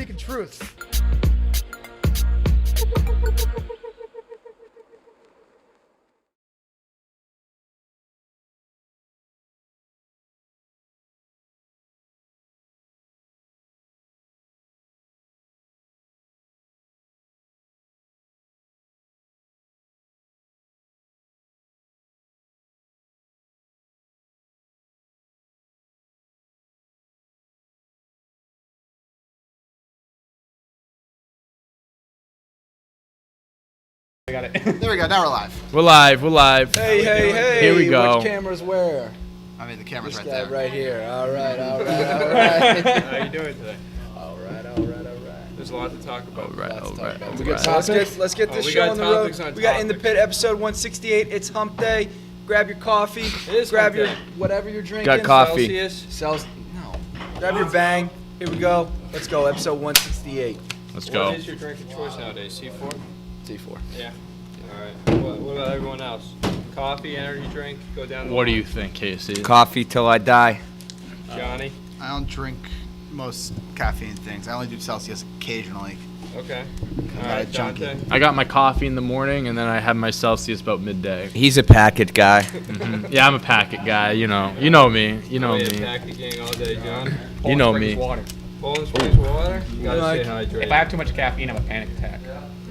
speaking truth. I got it. There we go. Now we're live. We're live. Hey. Here we go. Which camera's where? I mean, the camera's This right guy there. right here. All right. How you doing today? All right. There's a lot to talk about. Let's get this we show got on the road. topics on We got In the topics. Pit episode 168. It's hump day. Grab your coffee. It is Grab hump your day. whatever you're drinking. Got coffee. Celsius. No. Grab your bang. Here we go. Let's go. Episode 168. Let's go. What is your drink of choice nowadays? C4? C4. Yeah. All right. What about everyone else? Coffee, energy drink, go down the What do line. you think, Casey? Coffee till I die. Johnny? I don't drink most caffeine things. I only do Celsius occasionally. Okay. All Not a right, junkie. Dante? I got my coffee in the morning, and then I have my Celsius about midday. He's a packet guy. Yeah, I'm a packet guy. You know me. You know Oh, yeah, me. packaging all day, John. You know me. Water. Poland Springs water? You gotta Like- stay hydrated. If I have too much caffeine, I have a panic attack.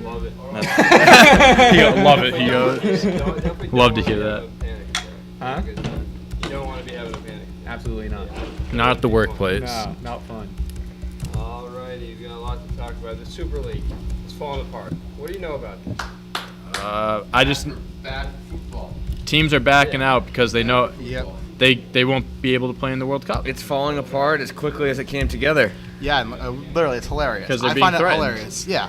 Love it. Love it. He goes. Definitely Love to don't hear wanna that. have a panic attack. Huh? Because, you don't want to be having a panic attack. Absolutely not. Not at the workplace. No, not fun. Alrighty, we got a lot to talk about. The Super League is falling apart. What do you know about this? I just teams are backing out because they know Yep. they won't be able to play in the World Cup. It's falling apart as quickly as it came together. Yeah, and, literally, it's hilarious. 'Cause they're I being find it threatened. hilarious. Yeah.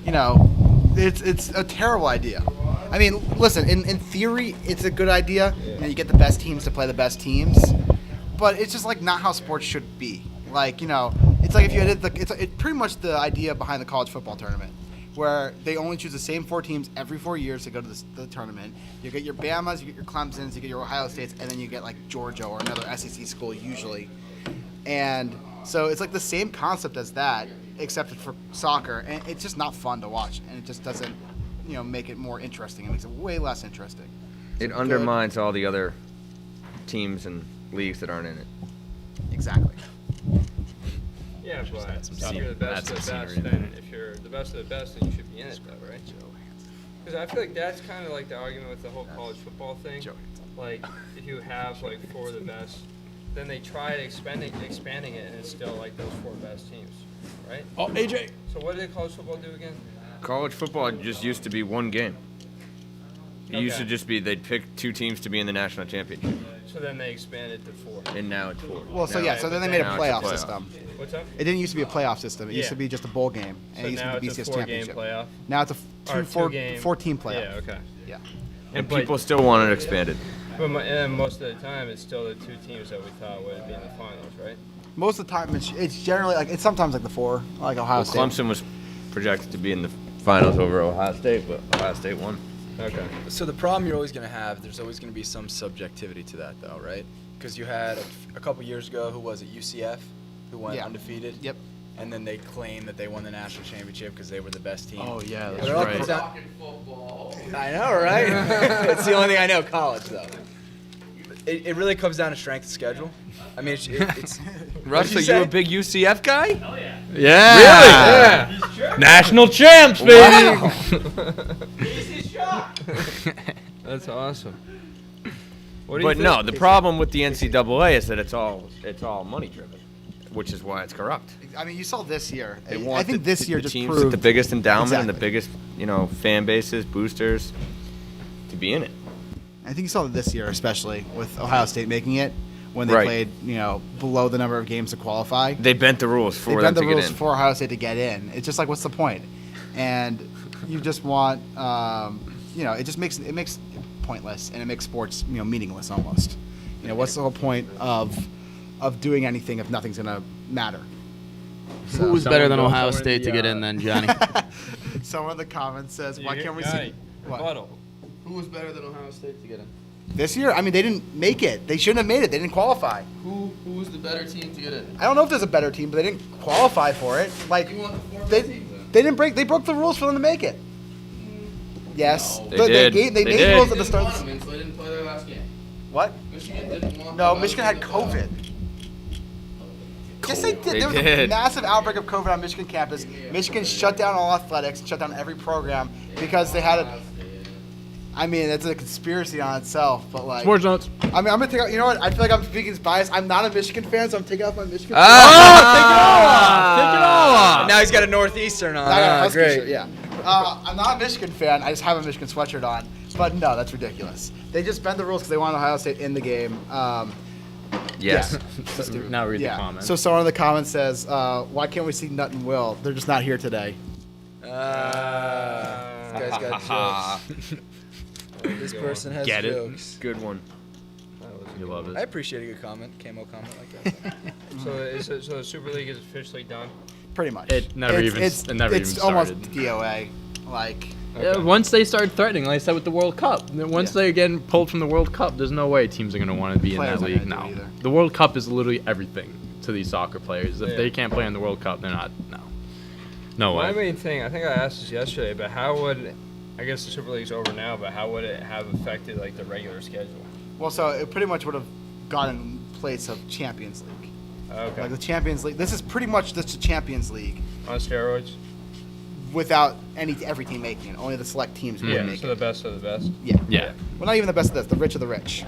You know, it's a terrible idea. I mean, listen, in theory, it's a good idea. You know, you get the best teams to play the best teams. But it's just like not how sports should be. Like, you know, it's like if you did it's pretty much the idea behind the college football tournament, where they only choose the same 4 teams every 4 years to go to the tournament. You get your Bamas, you get your Clemsons, you get your Ohio States, and then you get like Georgia or another SEC school usually. And so it's like the same concept as that, except for soccer, and it's just not fun to watch, and it just doesn't, you know, make it more interesting. It makes it way less interesting. It undermines all the other teams and leagues that aren't in it. Exactly. Yeah, but if you're the best of the best, scenery. then if you're the best of the best, then you should be in it, though, right? Because I feel like that's kind of like the argument with the whole college football thing. Like, if you have like 4 of the best, then they try expanding it, and it's still like those 4 best teams, right? Oh, AJ. So what did college football do again? College football just used to be one game. It used to Okay. just be they'd pick 2 teams to be in the national championship, So then they expanded to 4. and now it's 4. Well, so Now- yeah, so then they made a now it's playoff playoff. system. What's up? It didn't used to be a playoff system. It used Yeah. to be just a bowl game, and So it used now to be it's the a BCS 4-game championship. playoff. Now it's a Or 2-4 2-game. 14 playoff. Yeah, okay. Yeah. And But- people still want it expanded. And then most of the time, it's still the 2 teams that we thought would be in the finals, right? Most of the time, it's generally like it's sometimes like the 4, like Ohio Well, State. Clemson was projected to be in the finals over Ohio State, but Ohio State won. Okay. So the problem you're always going to have, there's always going to be some subjectivity to that, though, right? Because you had a couple years ago, who was it, UCF, who went Yeah. undefeated? Yep. And then they claimed that they won the national championship because they were the best team. Oh yeah, But that's it all right. comes down- I know, right? It's the only thing I know, college, though. It really comes down to strength of schedule. I mean, it's Russ, you are say? you a big UCF guy? Yeah. Yeah. National champs, baby. That's awesome. What do you But think? no, the problem with the NCAA is that it's all money driven, which is why it's corrupt. I mean, you saw this year. They I want think this year the just teams proved with the biggest endowment and the Exactly. biggest, fan bases, boosters, to be in it. I think you saw this year, especially with Ohio State making it when they Right. played, below the number of games to qualify. They bent the rules They for bent them the to get rules in. for Ohio State to get in. It's just like, what's the point? And you just want, it just makes it pointless, and it makes sports, meaningless almost. What's the whole point of doing anything if nothing's gonna matter? Who was better than Someone Ohio go State for to the, get in then, Johnny? Someone in the comments says, "Why can't we Johnny, see?" What? rebuttal. Who was better than Ohio State to get in? This year, I mean, they didn't make it. They shouldn't have made it. They didn't qualify. Who's the better team to get in? I don't know if there's a better team, but they didn't qualify for it. Like, You want the 4 they, teams then? they didn't break. They broke the rules for them to make it. Yes, No. They did. They They made did. rules They at the didn't start. want them in, so they didn't play their last game. What? Michigan didn't want No, them Michigan in had the COVID. Yes, they did. They There was did. a massive outbreak of COVID on Michigan campus. Michigan shut down all athletics and shut down every program because they had a. I mean, that's a conspiracy on itself, but like. Sports notes. I mean, I'm gonna take out. You know what? I feel like I'm speaking biased. I'm not a Michigan fan, so I'm taking off my Michigan. Take it all off. Now he's got a Northeastern on. I got a Ah, Husky great. shirt, yeah. I'm not a Michigan fan. I just have a Michigan sweatshirt on. But no, that's ridiculous. They just bend the rules because they want Ohio State in the game. Yes. Now read Yeah. the comments. So someone in the comments says, "Why can't we see Nut and Will? They're just not here today." This guy's got jokes. This person has Get it? jokes. Good one. you love I it. appreciate a good comment, camo comment like that. So the Super League is officially done. Pretty much. It never even- it never it's even almost started. DOA. Like, Yeah, once they start threatening, like I said with the World Cup, once they get pulled from the World Cup, there's no way teams are going to want to be in Players that aren't league gonna do now. it either. The World Cup is literally everything to these soccer players. If Yeah. they can't play in the World Cup, they're not. No My way. main thing, I think I asked this yesterday, but how would, I guess the Super League's over now, but how would it have affected like the regular schedule? well, so it pretty much would have gone in place of Champions League. Okay. Like the Champions League. This is pretty much just a Champions League On steroids? without every team making it. Only the select teams Yeah. would make So the it. best of the best? Yeah. Yeah, Well, not even the best of this. The rich of the rich.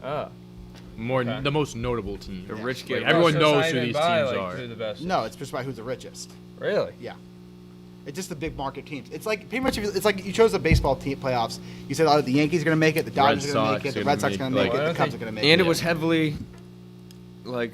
Ah. more Okay. the most notable teams. The rich Like, get everyone So it's knows not who even these by, teams like, are. who the best is? No, it's just by who's the richest. Really? Yeah. It's just the big market teams. It's like pretty much. It's like you chose the baseball team playoffs. You said, "Oh, the Yankees are going to make it. The Dodgers are going to make Sox it. The are Red gonna Sox are going to make- make like- it. The Cubs are going to make it." And it was heavily, like,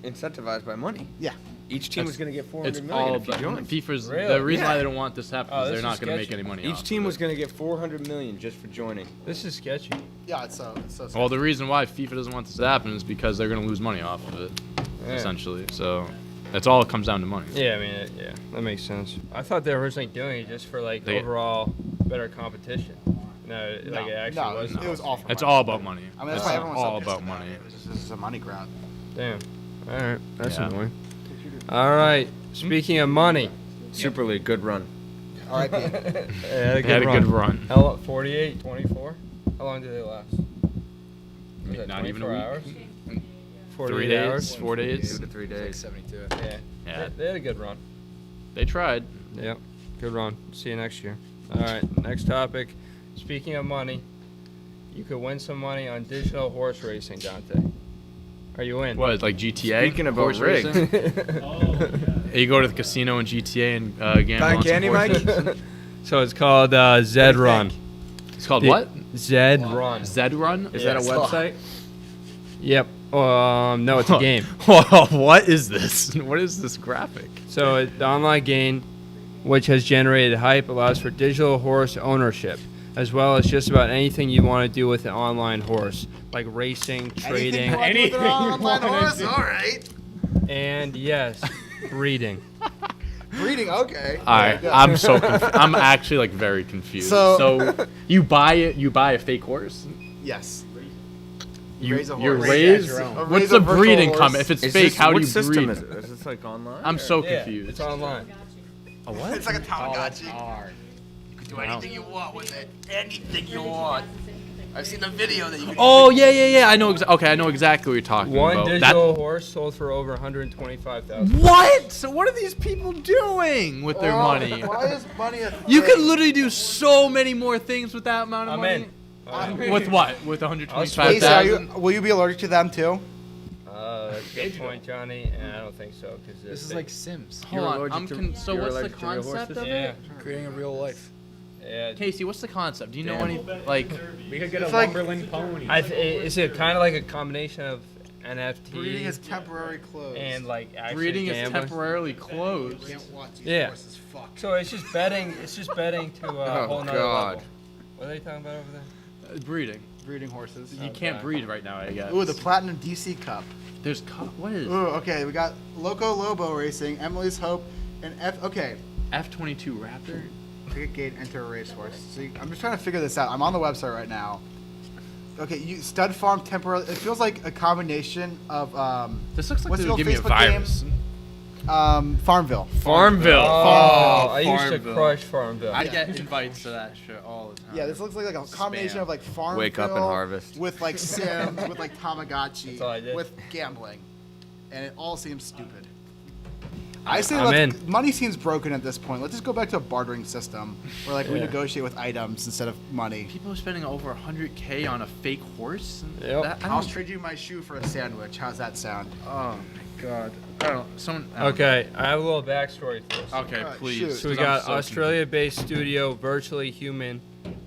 incentivized by money. Yeah. Each team was going to get 400 It's million all if you about joined. FIFA's. Really? The reason why Yeah. they don't want this to happen Oh, is this they're not is going to make sketchy. any money. Each off team of was it. going to get 400 million just for joining. This is sketchy. Yeah. It's so. Well, the reason why FIFA doesn't want this to happen is because they're going to lose money off of it, Yeah. essentially. So that's all it comes down to money. Yeah, I mean, yeah, that makes sense. I thought they were originally doing it just for like They- overall better competition. No, like it actually no, wasn't. it was all for It's money. all about money. I mean, that's it's why everyone's so all pissed about money. it. This is a money grab. Damn. All right, that's Yeah. annoying. All right. Speaking of money, Super League, good run. All right, Pete. they had a They good had a run. good run. How 48, 24? How long did they last? Was that Not even a 24 week. hours? 3 48 days, hours? 4 days. 2 to 3 days. 72. Yeah. Yeah, They had a good run. they tried. Yep. Good run. See you next year. All right. Next topic. Speaking of money, you could win some money on digital horse racing, Dante. Are you in? What, like GTA? Speaking about Horse rigged. racing? You go to the casino in GTA and gamble Cotton on some candy, Mike? horses? So it's called Zed Run. It's called The- what? Zed Run. Zed Run? Is that a website? Yep. No, it's a game. Whoa, what is this? What is this graphic? So the online game, which has generated hype, allows for digital horse ownership, as well as just about anything you want to do with an online horse, like racing, trading, Anything online horse? All right. and yes, breeding. Breeding. Okay. All right, Yeah. I'm so I'm actually like very confused. So- you buy a fake horse. Yes. You Raise a you're horse. raised. your own. Raise What's a the virtual breeding horse. come? If it's Is fake, this, how do what you system breed? is it? Is this like online? I'm so Yeah, confused. it's online. A what? It's like a Tamagotchi. Hard. You can do anything you want with it. Anything you want. I've seen the video that you can. Oh yeah. I know. Okay, I know exactly what you're talking One about. digital horse sold for over 125,000. What? So what are these people doing with their money? Why is money a You thing? could literally do so many more things with that amount of I'm money. in. With what? With Casey, 125,000? will you be allergic to them too? That's a good point, Johnny, and I don't think so because This is like Sims. Hold on. I'm so you're what's the allergic to real concept horses? of yeah, it? Creating a real life. yeah. Casey, what's the concept? Do you know Damn. any like? We could get It's a like- Lumberland pony. Is it kind of like a combination of NFT Breeding is temporary closed. and like actually Breeding is gambling? temporarily closed. Can't watch these Yeah. horses fuck. So it's just betting. It's just betting to a Oh, whole nother God. level. What are they talking about over there? Breeding. Breeding horses. You can't breed right now, I guess. Ooh, the Platinum DC Cup. There's what is Ooh, okay, we got Loco Lobo Racing, Emily's Hope, and Okay, F22 Raptor? ticket gate, enter a racehorse. See, I'm just trying to figure this out. I'm on the website right now. Okay, Stud Farm temporarily. It feels like a combination of This looks like what's they the would old give me a Facebook game? virus. Farmville. Farmville. Oh, I used to Farmville. crush Farmville. I get invites to that shit all the time. Yeah, this looks like a combination Spam. of like Farmville. Wake up and harvest. With like Sims, with like Tamagotchi, That's all I did. with gambling, and it all seems stupid. I say I'm in. money seems broken at this point. Let's just go back to a bartering system where like we Yeah. negotiate with items instead of money. People are spending over 100K on a fake horse. And Yep. that, I I'll don't, trade you my shoe for a sandwich. How's that sound? oh my god. I don't. Someone. I don't Okay, I have a little backstory for this. know. Okay, Alright, please. shoot. So we 'cause I'm got so Australia-based studio Virtually Human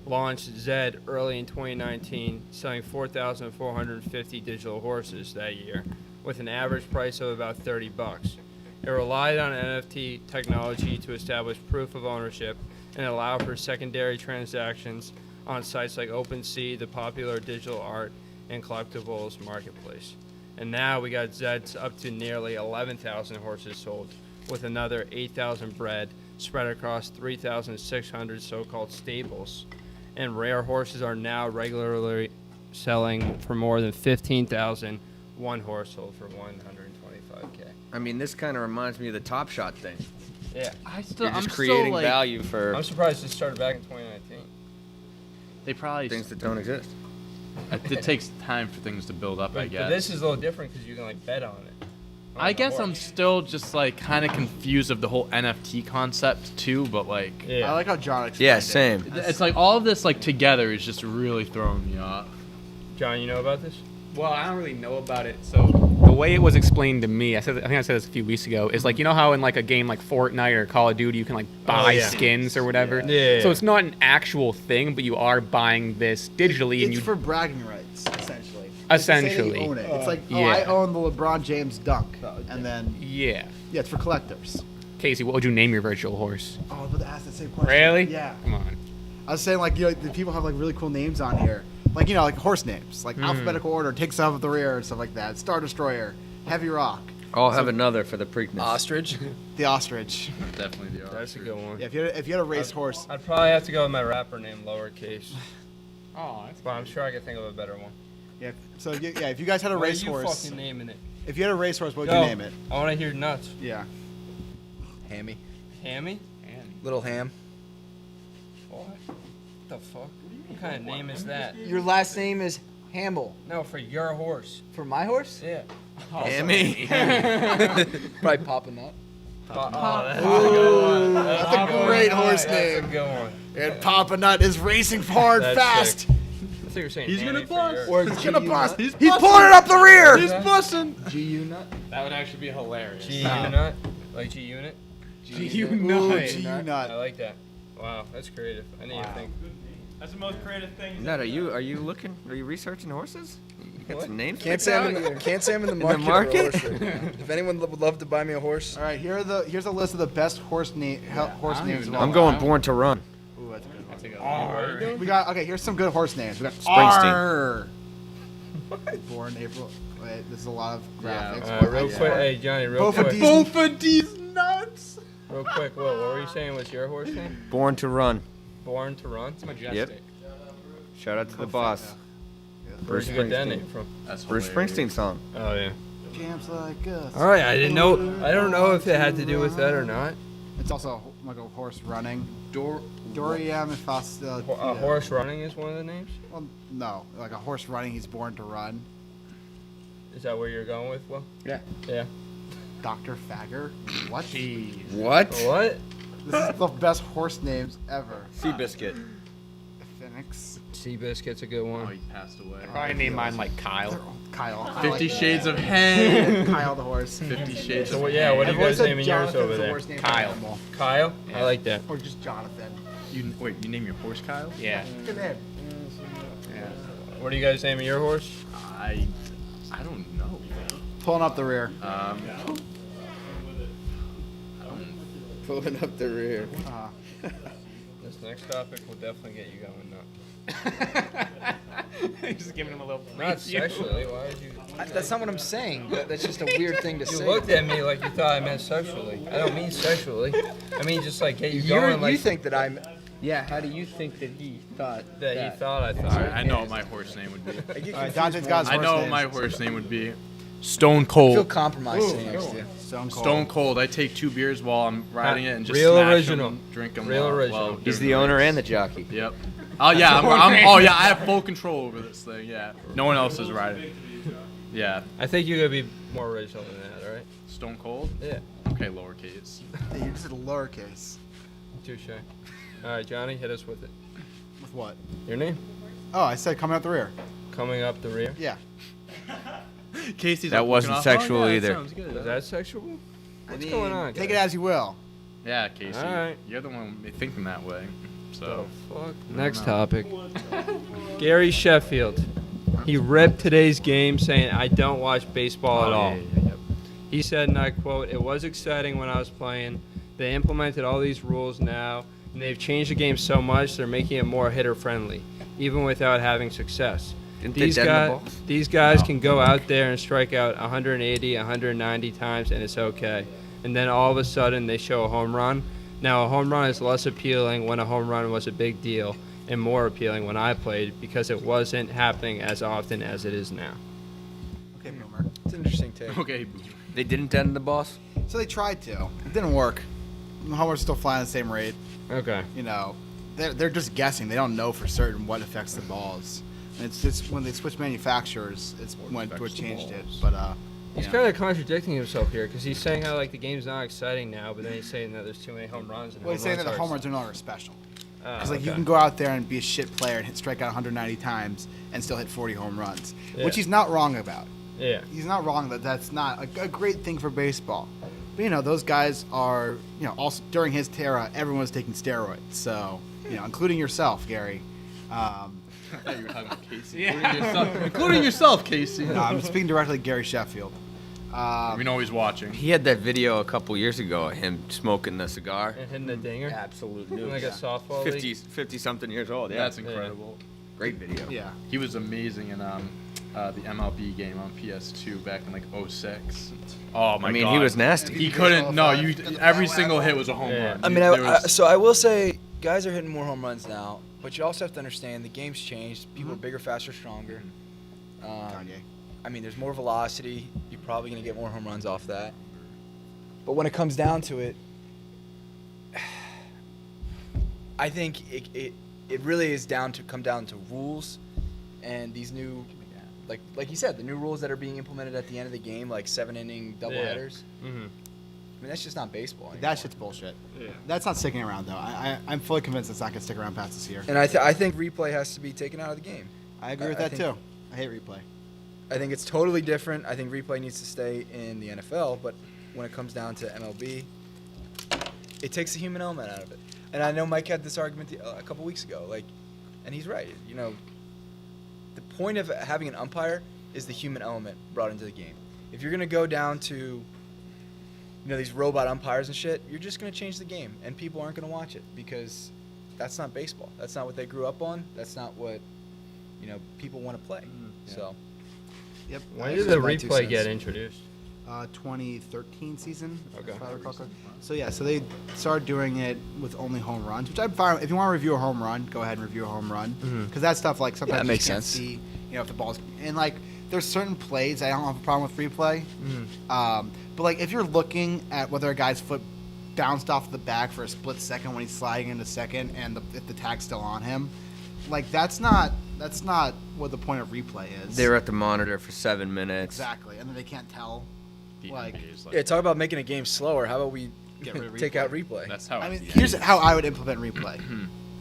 launched Zed early in 2019, selling 4,450 digital horses that year, with an average price of about $30. It relied on NFT technology to establish proof of ownership and allow for secondary transactions on sites like OpenSea, the popular digital art and collectibles marketplace. And now we got Zeds up to nearly 11,000 horses sold, with another 8,000 bred spread across 3,600 so-called stables. And rare horses are now regularly selling for more than 15,000. One horse sold for 125K. I mean, this kind of reminds me of the Top Shot thing. Yeah, I still. You're just I'm creating still, like, value for I'm surprised this started back in 2019. They probably. things that don't exist. It takes time for things to build up. I But guess. this is a little different because you can like bet on it. On I the guess I'm horse. still just like kind of confused of the whole NFT concept too, but like. Yeah. I like how John explained Yeah, it. same. It's like all of this like together is just really throwing me off. John, you know about this? Well, I don't really know about it. So the way it was explained to me, I think I said this a few weeks ago, is like, you know how in like a game like Fortnite or Call of Duty you can like buy yeah. skins or whatever. Yeah. So it's not an actual thing, but you are buying this digitally, and It's you for bragging rights, essentially. Essentially. It's to say that you own it. It's like, oh, I yeah. own the LeBron James dunk, and then yeah. yeah, it's for collectors. Casey, what would you name your virtual horse? Oh, I was about to ask the same question. Really? Yeah. Come on. I was saying like the people have like really cool names on here, like like horse names, like alphabetical order, takes off at the rear and stuff like that. Star Destroyer, Heavy Rock, I'll have another for the Preakness. Ostrich. the ostrich. Definitely the That's a good one. Yeah, if you had a race horse, I'd probably have to go with my rapper name lowercase, Oh, that's but I'm sure I could think of a better one. yeah. So if you guys had a What are race you horse, fucking naming it? if you had a race horse, what would Go. you name it? I want to hear nuts. Yeah. Hammy. Hammy? Little ham. What the fuck? What kind of name is that? Your last name is Hampel. No, for your horse. For my horse? Yeah. Hammy. Probably Papa Nut. That's a great horse That's a name. good one. And Papa Nut is racing hard, That's fast. sick. I thought you were saying He's Hammy gonna for bust. yours. Or He's gonna bust. He's He's pulling it up the rear. He's busting. GU Nut. That would actually be hilarious. G unit? Like G unit? GU Ooh, Nut. G I Nut. like that. Wow, that's creative. I need to think. That's the most creative thing. Nut, are you looking? Are you researching horses? You got What? some names? Can't picked say I'm out? in the the market. market? For a horse. If anyone would love to buy me a horse, All right, here's a list of the best horse horse don't names. even of know. all I'm going time. Born to Run. Ooh, that's a good one. That's a good one. We got here's some good horse names. We got Springsteen. Arr. Born April. Wait, this is a lot of graphics. Real quick, hey Johnny, real Both of quick. these- Both of these nuts. Real quick, Will, what were you saying was your horse name? Born to Run. Born to Run? It's majestic. Shout out to the boss. Where'd Bruce you get that Springsteen. name from? That's Bruce hilarious. Springsteen song. Oh yeah. Jams like us. All right, I didn't know. I don't know if it had to do with that or not. It's also like a horse running. Door. Doriam and Fast. A horse running is one of the names. Well, no, like a horse running. He's born to run. Is that where you're going with, Will? Yeah. Yeah. Dr. Fagger. What? What? What? This is the best horse names ever. Seabiscuit. Phoenix. Seabiscuit's a good Oh, one. he passed away. Probably name mine like Kyle. Kyle. 50 Shades of Hen. Kyle the horse. 50 Shades So of what? Yeah. What are you Everyone guys said naming yours Jonathan's over the there? worst name Kyle. animal. Kyle. Yeah. I like that. Or just Jonathan. Wait, you name your horse Kyle? Yeah. Good name. Yeah. What are you guys naming your horse? I don't know. Pulling up the rear. pulling up the rear. This next topic will definitely get you going nuts. Just giving him a little Not preview. sexually. Why did you? That's not what I'm saying. That's just a weird thing to You say. looked at me like you thought I meant sexually. I don't mean sexually. I mean just like get you You're, going. Like you think that I'm Yeah, how do you think that he thought That he thought I thought. All right, I know what my horse name would be. All right, Dante's got his I horse know what name. my horse name would be. Stone I feel Cold. compromised sitting next to you. Stone Cold. Stone Cold. I take 2 beers while I'm riding it and just Real smash original. 'em, drink them. Real original. He's the owner and the jockey. Yep. Oh yeah. Oh yeah. I have full control over this thing. Yeah. No one else is riding. Yeah. I think you're gonna be more original than that, all right? Stone Cold. Yeah. Okay. Lowercase. Yeah, you just did a lowercase. Touche. All right, Johnny, hit us with it. With what? Your name? Oh, I said coming out the rear. Coming up the rear. Yeah. Casey's That like wasn't looking off, sexual oh, yeah, that either. sounds good. Is that sexual? I What's mean, going on? take it guys? as you will. Yeah, Casey. All right. You're the one thinking that way. So. Fuck. I Next don't topic. Gary Sheffield. He ripped today's game saying, I don't watch baseball at all. Yeah. He said, and I quote, "It was exciting when I was playing. They implemented all these rules now, and they've changed the game so much they're making it more hitter-friendly, even without having success. Didn't they deaden the balls? These guys can go out there and strike out 180, 190 times, and it's okay. And then all of a sudden they show a home run. Now, a home run is less appealing when a home run was a big deal, and more appealing when I played because it wasn't happening as often as it is now." Okay, Boomer. It's an interesting take. Okay. They didn't deaden the boss? So they tried to. It didn't work. The homers still fly at the same rate. Okay. You know, they're just guessing. They don't know for certain what affects the balls. And it's just when they switched manufacturers, it's when it changed it. But He's you know. kind of contradicting himself here because he's saying how like the game's not exciting now, but then he's saying that there's too many home runs. And Well, he's saying that the home runs runs are no longer special. are. Because like you can go out there and be a shit player and strike out 190 times and still hit 40 home runs, Yeah. which he's not wrong about. Yeah. He's not wrong that that's not a great thing for baseball. But you know, those guys are, you know, also during his era, everyone was taking steroids. So you know, including yourself, Gary. I thought you were talking about Casey. Including yourself, Casey. No, I'm speaking directly to Gary Sheffield. We know he's watching. He had that video a couple years ago of him smoking the cigar. And hitting the dinger. Absolute In news. like a softball 50, league. 50-something years old, yeah. That's incredible. Great video. Yeah. He was amazing in the MLB game on PS2 back in like 06. Oh my god. I mean, he was nasty. He couldn't. No, you. Every single hit was a home Yeah. run. I mean, There was- so I will say, guys are hitting more home runs now, but you also have to understand the game's changed. People are bigger, faster, stronger. Kanye. I mean, there's more velocity. You're probably going to get more home runs off that. But when it comes down to it, I think it really is come down to rules and these new, like you said, the new rules that are being implemented at the end of the game, like 7-inning doubleheaders. Mm-hmm. I mean, that's just not baseball anymore. That shit's bullshit. Yeah. That's not sticking around though. I'm fully convinced it's not gonna stick around past this year. And I think replay has to be taken out of the game. I agree with I that think- too. I hate replay. I think it's totally different. I think replay needs to stay in the NFL, but when it comes down to MLB, it takes the human element out of it. And I know Mike had this argument a couple weeks ago, and he's right. You know, the point of having an umpire is the human element brought into the game. If you're gonna go down to, these robot umpires and shit, you're just gonna change the game, and people aren't gonna watch it because that's not baseball. That's not what they grew up on. That's not what people want to play. So. Yep. When That's did the just my 2 replay get cents. introduced? 2013 season. Okay. If I recall correctly. So yeah, so they started doing it with only home runs, which I'm fine. If you want to review a home run, go ahead and review a home run, because that stuff like sometimes that you makes can't sense. see, if the ball's and like there's certain plays I don't have a problem with replay, but like if you're looking at whether a guy's foot bounced off the bag for a split second when he's sliding into second, and if the tag's still on him, like that's not what the point of replay is. They were at the monitor for 7 minutes. Exactly, and then they can't tell. The like- NBA is Yeah, talk about making a game slower. How about we Get rid of take replay. out replay? That's how. I mean, the here's NBA how I would implement replay.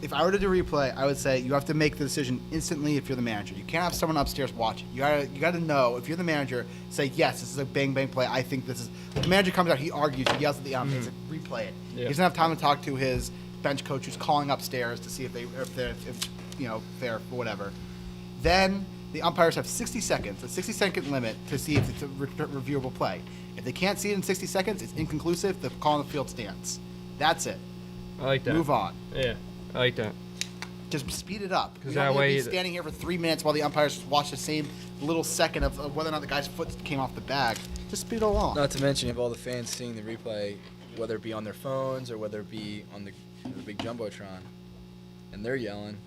If I were to do replay, I would say you have to make the decision instantly if you're the manager. You can't have someone upstairs watch it. You gotta know if you're the manager. Say yes, this is a bang bang play. I think this is. The manager comes out, he argues, he yells at the umpire, says, replay it. Yeah. He doesn't have time to talk to his bench coach who's calling upstairs to see if fair or whatever. Then the umpires have 60 seconds, a 60-second limit to see if it's a reviewable play. If they can't see it in 60 seconds, it's inconclusive. The call on the field stands. That's it. I like that. Move on. Yeah, I like that. Just speed it up. 'Cause You don't that need to way be the- standing here for 3 minutes while the umpires watch the same little second of whether or not the guy's foot came off the bag. Just speed it along. Not to mention, you have all the fans seeing the replay, whether it be on their phones or whether it be on the big jumbotron. and they're yelling.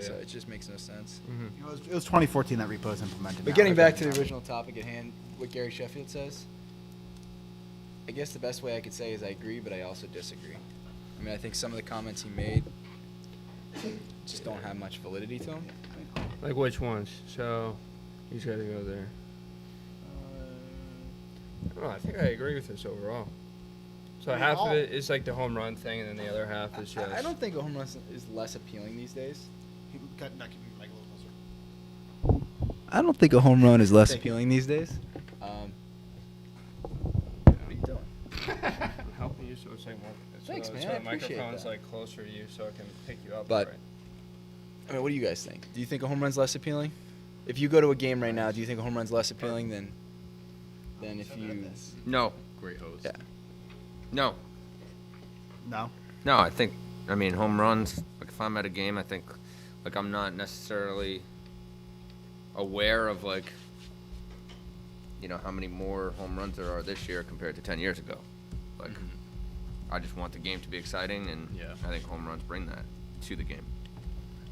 So Yeah. it just makes no sense. It was 2014 that repo was implemented. But now. getting back to the original topic at hand, what Gary Sheffield says, I guess the best way I could say is I agree, but I also disagree. I mean, I think some of the comments he made just don't have much validity to them. Like which ones? So, he's got to go there. I think I agree with this overall. So I mean, half all- of it is like the home run thing, and then the other half is just. I don't think a home run is less appealing these days. I don't think a home run is less appealing these days. What are you doing? I'm helping you so it's like more. Thanks, so man, So I the appreciate microphone's that. like closer to you, so I can pick you up. But- right. I mean, what do you guys think? Do you think a home run's less appealing? If you go to a game right now, do you think a home run's less appealing than if you? No. Great host. Yeah. No. No. No, I think, I mean, home runs, like if I'm at a game, I think, like I'm not necessarily aware of like, you know, how many more home runs there are this year compared to 10 years ago. Like, I just want the game to be exciting, and Yeah. I think home runs bring that to the game.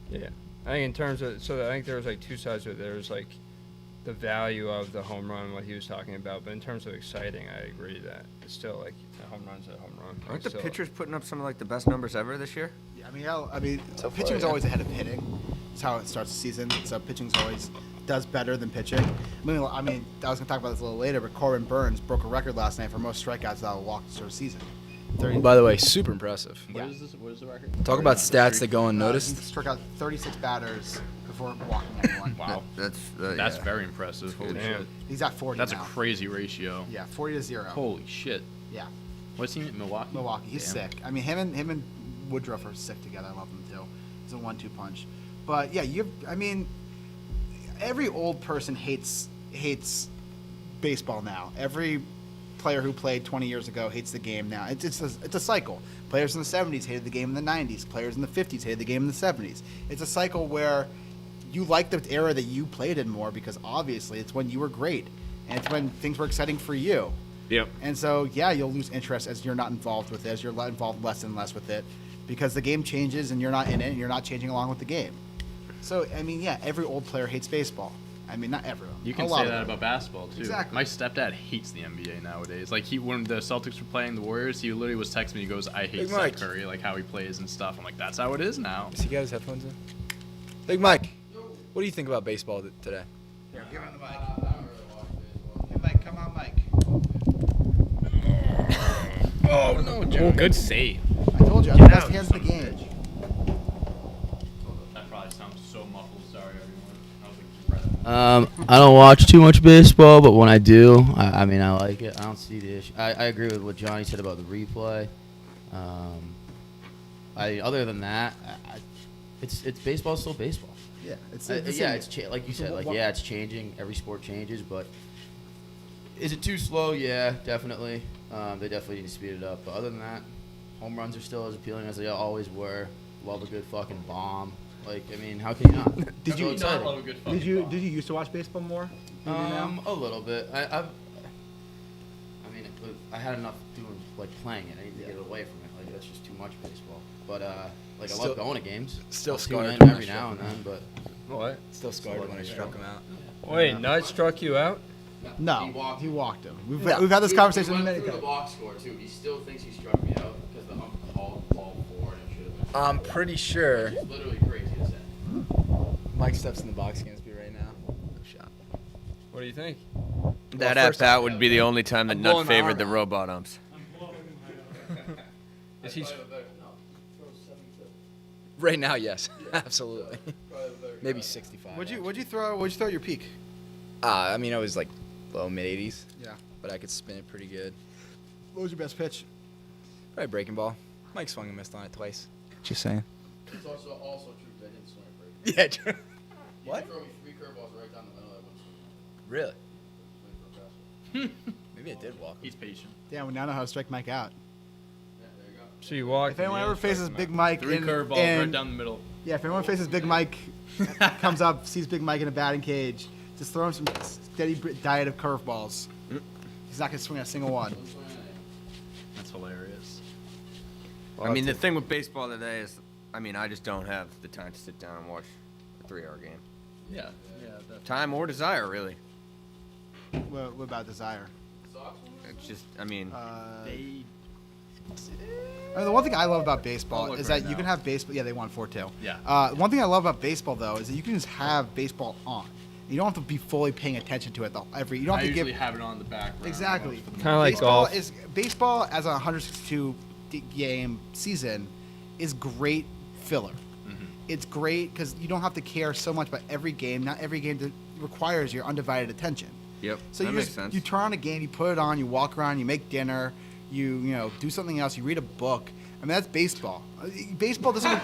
Yeah, I think in terms of I think there was like two sides to it. There's like the value of the home run, what he was talking about, but in terms of exciting, I agree that it's still like a home run's a home run. Like, Aren't the still- pitchers putting up some of like the best numbers ever this year? Yeah, I mean, So far, pitching's yeah. always ahead of hitting. That's how it starts the season. So pitching's always does better than pitching. I was gonna talk about this a little later, but Corbin Burns broke a record last night for most strikeouts without a walk to start a season. 30, By the way, super impressive. What Yeah. is this? What is the record? Talk about stats that go unnoticed. He struck out 36 batters before walking everyone. Wow. That's That's yeah. very impressive. Holy Damn. shit. He's at 40 That's now. a crazy ratio. Yeah, 40 to 0. Holy shit. Yeah, What's he in Milwaukee? Milwaukee. He's Damn. sick. I mean, him and Woodruff are sick together. I love them too. It's a 1-2 punch. But yeah, every old person hates baseball now. Every player who played 20 years ago hates the game now. It's a cycle. Players in the 70s hated the game in the 90s. Players in the 50s hated the game in the 70s. It's a cycle where you like the era that you played in more because obviously it's when you were great and it's when things were exciting for you. Yep. And so, yeah, you'll lose interest as you're not involved with it, as you're involved less and less with it, because the game changes and you're not in it and you're not changing along with the game. So, I mean, yeah, every old player hates baseball. I mean, not everyone. You A can lot say of that them. about basketball too. Exactly. My stepdad hates the NBA nowadays. Like when the Celtics were playing the Warriors, he literally was texting me. He goes, "I hate Big Steph Mike. Curry, like how he plays and stuff." I'm like, "That's how it is now." Does he got his headphones in? Big Mike, what do you think about baseball today? Here, give him the mic. I don't really watch baseball. Hey, Mike, come on, Mike. Oh no, Joe. Good save. I told you, I have the best hands in the game. That probably sounds so muffled. Sorry, everyone. I was like, I don't watch too much baseball, but when I do, I mean, I like it. I don't see the issue. I agree with what Johnny said about the replay. Other than that, it's baseball's still baseball. Yeah, it's Like you said, What- it's changing. Every sport changes, but is it too slow? Yeah, definitely. They definitely need to speed it up. But other than that, home runs are still as appealing as they always were. Love a good fucking bomb. Like, I mean, how can you not? Did you So exciting. love a good fucking Did you bomb. used to watch baseball more? than you do now? A little bit. I had enough doing like playing it. I need to get away from it. Like that's just too much baseball. But like I Still- love going to games. still I'll tune scarred in when I every struck now and him then. But What? Still scarred when I struck him out. Wait, Nut struck you out? No, He walked him. We've had this conversation we many went through the times. box score too. He still thinks he struck me out because the ump called ball 4 and it should have been. I'm pretty sure It's literally crazy to say. Mike steps in the box against me right now. No shot. What do you think? That Well, first at bat would be the only time that I'm Nut blowing my favored arm the out. robot umps. Is he? Right now, yes, absolutely. Maybe 65. What'd you throw at your peak? I mean, I was like low mid 80s, Yeah. but I could spin it pretty good. What was your best pitch? Probably breaking ball. Mike swung and missed on it twice. Just saying. It's also true that I didn't swing it break. Yeah. True. You What? can throw me 3 curveballs right down the middle. I wouldn't swing Really? it. Swing for a fastball. Maybe I did walk. He's patient. Damn, we now know how to strike Mike out. Yeah, there you go. So you walked. If anyone ever faces Big Mike, 3 curveballs right and down the middle. yeah, if anyone faces Big Mike, comes up, sees Big Mike in a batting cage, just throw him some steady diet of curveballs. He's not gonna swing a single one. Don't swing it. That's hilarious. I mean, the thing with baseball today is I mean, I just don't have the time to sit down and watch a 3-hour game. Yeah. Definitely. Time or desire, really. What about desire? It's just, I mean, The one thing I love about baseball look is right that you now. can have baseball. Yeah, they won 4-2. Yeah. One thing I love about baseball though is that you can just have baseball on. You don't have to be fully paying attention to it every. You don't I have to usually give. have it on in the background. Exactly. Kind of like Baseball golf. is baseball as a 162 game season is great filler. It's great because you don't have to care so much about every game. Not every game that requires your undivided attention. yep, So that you makes just sense. you turn on a game, you put it on, you walk around, you make dinner, you do something else, you read a book. I mean that's baseball. Baseball doesn't.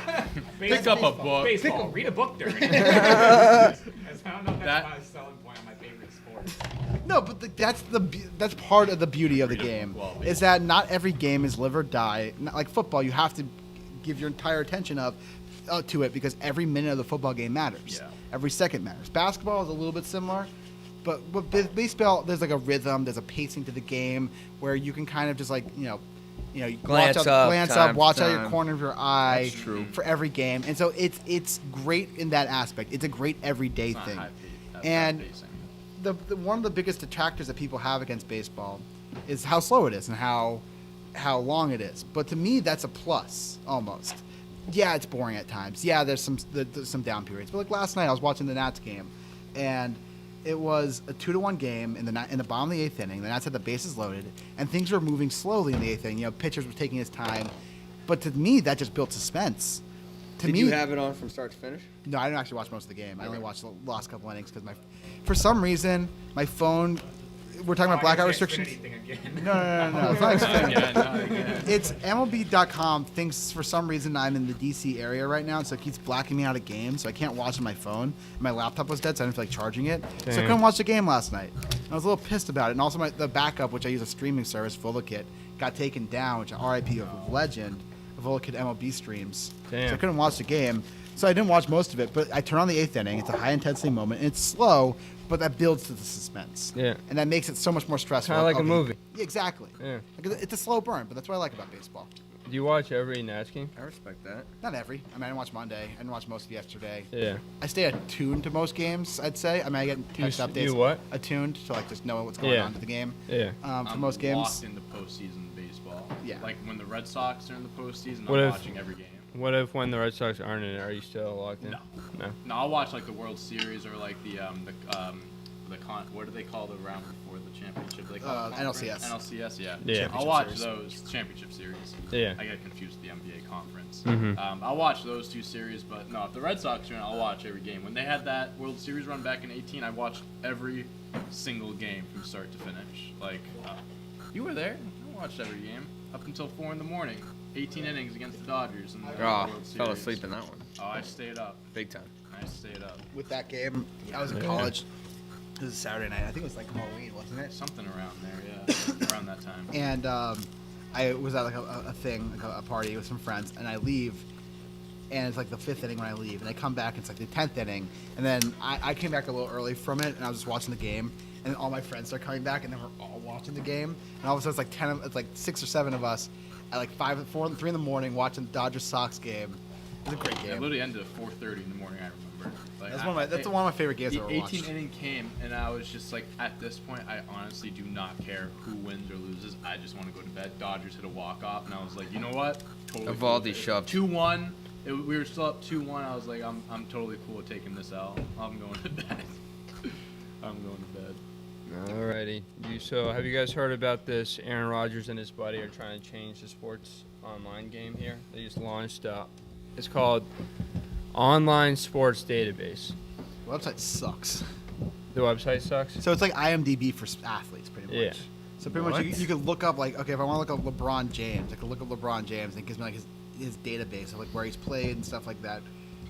Pick up a book. Baseball. Read a book during it. I don't know if that's my selling point on my favorite sport. No, but that's part of the beauty of the game is that not every game is live or die. Not like football, you have to give your entire attention to it because every minute of the football game matters. Yeah. Every second matters. Basketball is a little bit similar, but with baseball, there's like a rhythm, there's a pacing to the game where you can kind of just like you Glance glance up, up, time watch to out your time. corner of your eye. That's true. For every game, and so it's great in that aspect. It's a great everyday It's not thing. and And the one of the biggest detractors that people have against baseball is how slow it is and how long it is. But to me, that's a plus almost. Yeah, it's boring at times. Yeah, there's some down periods. But like last night, I was watching the Nats game, and it was a 2-1 game in the bottom of the 8th inning. The Nats had the bases loaded, and things were moving slowly in the 8th inning. Pitchers were taking his time. But to me, that just built suspense. To Did me, you have it on from start to finish? no, I didn't actually watch most of the game. I only watched the last couple innings because for some reason, my phone. We're talking about blackout restrictions. No. It's not Xfinity. It's MLB.com thinks for some reason I'm in the DC area right now, so it keeps blacking me out of games, so I can't watch on my phone. And my laptop was dead, so I didn't feel like charging it. So I couldn't watch the game last night. I was a little pissed about it. And also the backup, which I use a streaming service, Volokit, got taken down, which RIP of legend, Volokit MLB streams. Damn. So I couldn't watch the game. So I didn't watch most of it, but I turn on the 8th inning. It's a high intensity moment. And it's slow, but that builds to the suspense. Yeah. And that makes it so much more stressful. Kinda like a Okay. movie. Yeah, exactly. Yeah. Like, it's a slow burn, but that's what I like about baseball. Do you watch every Nats game? I respect that. Not every. I mean, I didn't watch Monday. I didn't watch most of yesterday. Yeah. I stay attuned to most games, I'd say. I mean, I get text updates. You what? Attuned to like just know what's going Yeah. on to the game. Yeah. For most games. Locked into postseason baseball. Yeah. Like when the Red Sox are in the postseason, What I'm if- watching every game. What if when the Red Sox aren't in it, are you still locked in? No. No. No, I'll watch like the World Series or like the what do they call the round before the championship? Do they call it NLCS. NLCS, yeah. Yeah. I'll watch Series. those championship series. Yeah. I get confused with the NBA conference. Mhm. I'll watch those two series, but no, if the Red Sox are in, I'll watch every game. When they had that World Series run back in 18, I watched every single game from start to finish. Like, you were there. I watched every game up until 4 in the morning. 18 innings against the Dodgers in the Oh, World Series. fell asleep in that one. Oh, I stayed up. Big time. I stayed up. With that game, I was in college. It was a Saturday night. I think it was like Halloween, wasn't it? Something around there, yeah. Around that time. And I was at like a thing, like a party with some friends, and I leave, and it's like the 5th inning when I leave, and I come back, and it's like the 10th inning, and then I came back a little early from it, and I was just watching the game, and then all my friends start coming back, and then we're all watching the game, and all of a sudden it's like 6 or 7 of us at like 3 in the morning watching the Dodgers Sox game. It was a great It game. literally ended at 4:30 in the morning. I remember. Like, That's one of my favorite games The I've ever watched. 18th inning came, and I was just like, at this point, I honestly do not care who wins or loses. I just want to go to bed. Dodgers hit a walk-off, and I was like, you know what? Totally cool Evaldi with it. shoved. 2-1. We were still up 2-1. I was like, I'm totally cool with taking this L. I'm going to bed. I'm going to bed. Alrighty. So have you guys heard about this? Aaron Rodgers and his buddy are trying to change the sports online game here. They just launched. It's called Online Sports Database. The website sucks. The website sucks. So it's like IMDb for athletes, pretty much. Yeah. So pretty much you could look up like, okay, if I want to look up LeBron James, I could look up LeBron James, and it gives me like his database of like where he's played and stuff like that,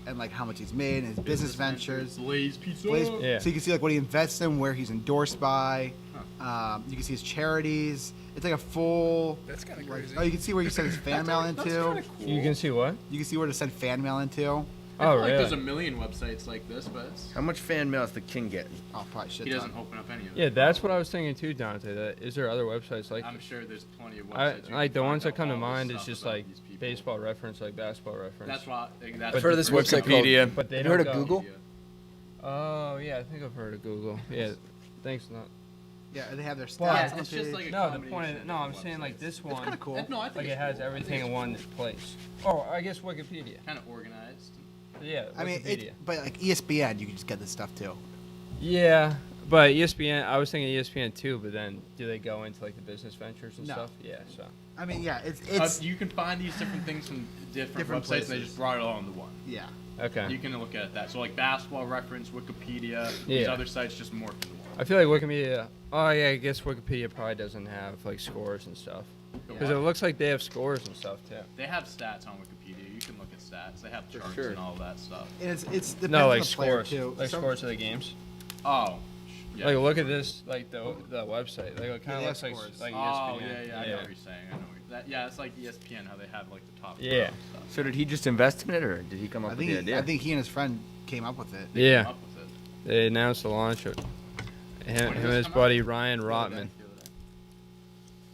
and like how much he's made and his business ventures. Blaze Pizza. Yeah. So you can see like what he invests in, where he's endorsed by. You can see his charities. It's like a full. That's kind of Like, crazy. oh, you can see where you send his fan mail into. You can see what? You can see where to send fan mail into. I feel like really? there's a million websites like this, but How much fan mail is the king getting? Oh, probably shit he ton. doesn't open up any of it. Yeah, that's what I was thinking too, Dante. That is there other websites like? I'm sure there's plenty of I websites. you like can the ones find that come to out all this mind is stuff just about like these people. baseball reference, like basketball reference. That's why. That's I've heard of this website Wikipedia. called. But they You don't heard of go- Google? Oh yeah, I think I've heard of Google. Yeah, thanks. Not. Yeah, they have their stats. But- on It's just page. like a No, the combination point. of No, I'm different saying like websites. this one. kind of cool. No, I think Like it's it has cool. I think everything it's in one place. Oh, I guess Wikipedia. Kind of organized. Yeah, I mean, Wikipedia. but like ESPN, you can just get this stuff too. Yeah, but ESPN. I was thinking ESPN too, but then do they go into like the business ventures and No. stuff? Yeah. So. I mean, yeah, it's You can find these different things from different Different websites. And they places. just brought it all into one. yeah. Okay. You can look at that. So like basketball reference, Wikipedia. These Yeah. other sites just morph into one. I feel like Wikipedia. Oh yeah, I guess Wikipedia probably doesn't have like scores and stuff. Because it looks like they have scores and stuff too. They have stats on Wikipedia. You can look at stats. They have charts sure. and all that stuff. And it's depends No, on like the player scores. too. Like Some- scores of the games. Oh. Yeah. Like look at this, like the website. Like it kind they of have looks like scores. like Oh ESPN. yeah, I know what you're saying. I know that. It's like ESPN how they have like the top. Yeah. stuff. So did he just invest in it, or did he come up I with think the idea? I think he and his friend came up with it. Yeah. Up with it. They announced the launch of When him did and this his come buddy Ryan Rotman. The other day.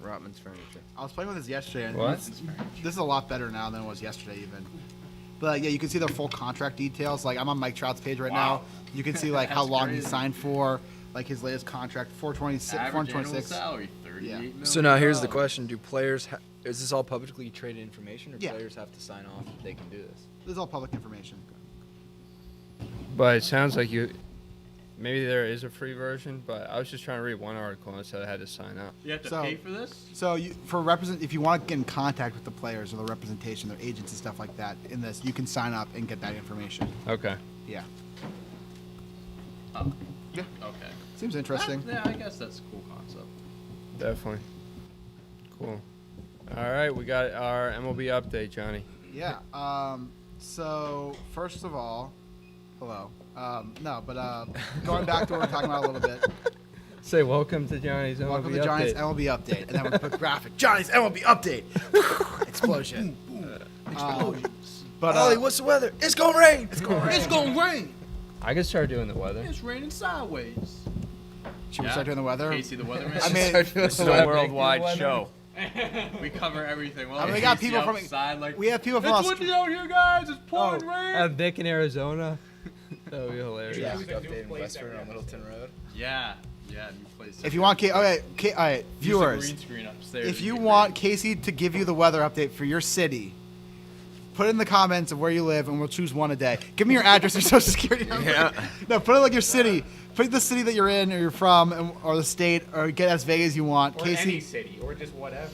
Rotman's furniture. I was playing with this yesterday. And What? This is a lot better now than it was yesterday even. But yeah, you can see their full contract details. Like I'm on Mike Trout's page right Wow. now. You can see like how That's long he crazy. signed for, like his latest contract, 426, Average annual 426. salary, $38 Yeah. million. So now here's the question: do players? Is this all publicly traded information, or Yeah. players have to sign off that they can do this? This is all public information. But it sounds like you. Maybe there is a free version, but I was just trying to read one article and it said I had to sign up. You have to So- pay for this? So if you want to get in contact with the players or the representation, their agents and stuff like that in this, you can sign up and get that information. Okay. Yeah. Oh. Yeah. Okay. Seems interesting. Yeah, I guess that's a cool concept. Definitely. Cool. All right, we got our MLB update, Johnny. Yeah. So first of all, hello. Going back to what we we're talking about a little bit. Say welcome to Johnny's MLB Welcome to update. Johnny's MLB update, and then we put graphic. Johnny's MLB update. Explosion. But Ollie, what's the weather? It's gonna rain. it's gonna rain. I could start doing the weather. It's raining sideways. Should we Yeah. start doing the weather? Casey the weatherman. I mean, This is a worldwide show. we cover everything. Well, I mean, we got Casey people from- outside, like, we have people from it's windy out here, guys. It's pouring Oh. rain. Vic in Arizona. That would be hilarious. Yeah. Update in Westford on Littleton Road. Yeah, new place. If you want, all right, viewers. green screen upstairs. If It'd you be want great. Casey to give you the weather update for your city, put in the comments of where you live, and we'll choose one a day. Give me your address or social security number. Yeah. No, put it like your city. Put the city that you're in or you're from, or the state, or get as vague as you want. Or Casey, any city, or just whatever.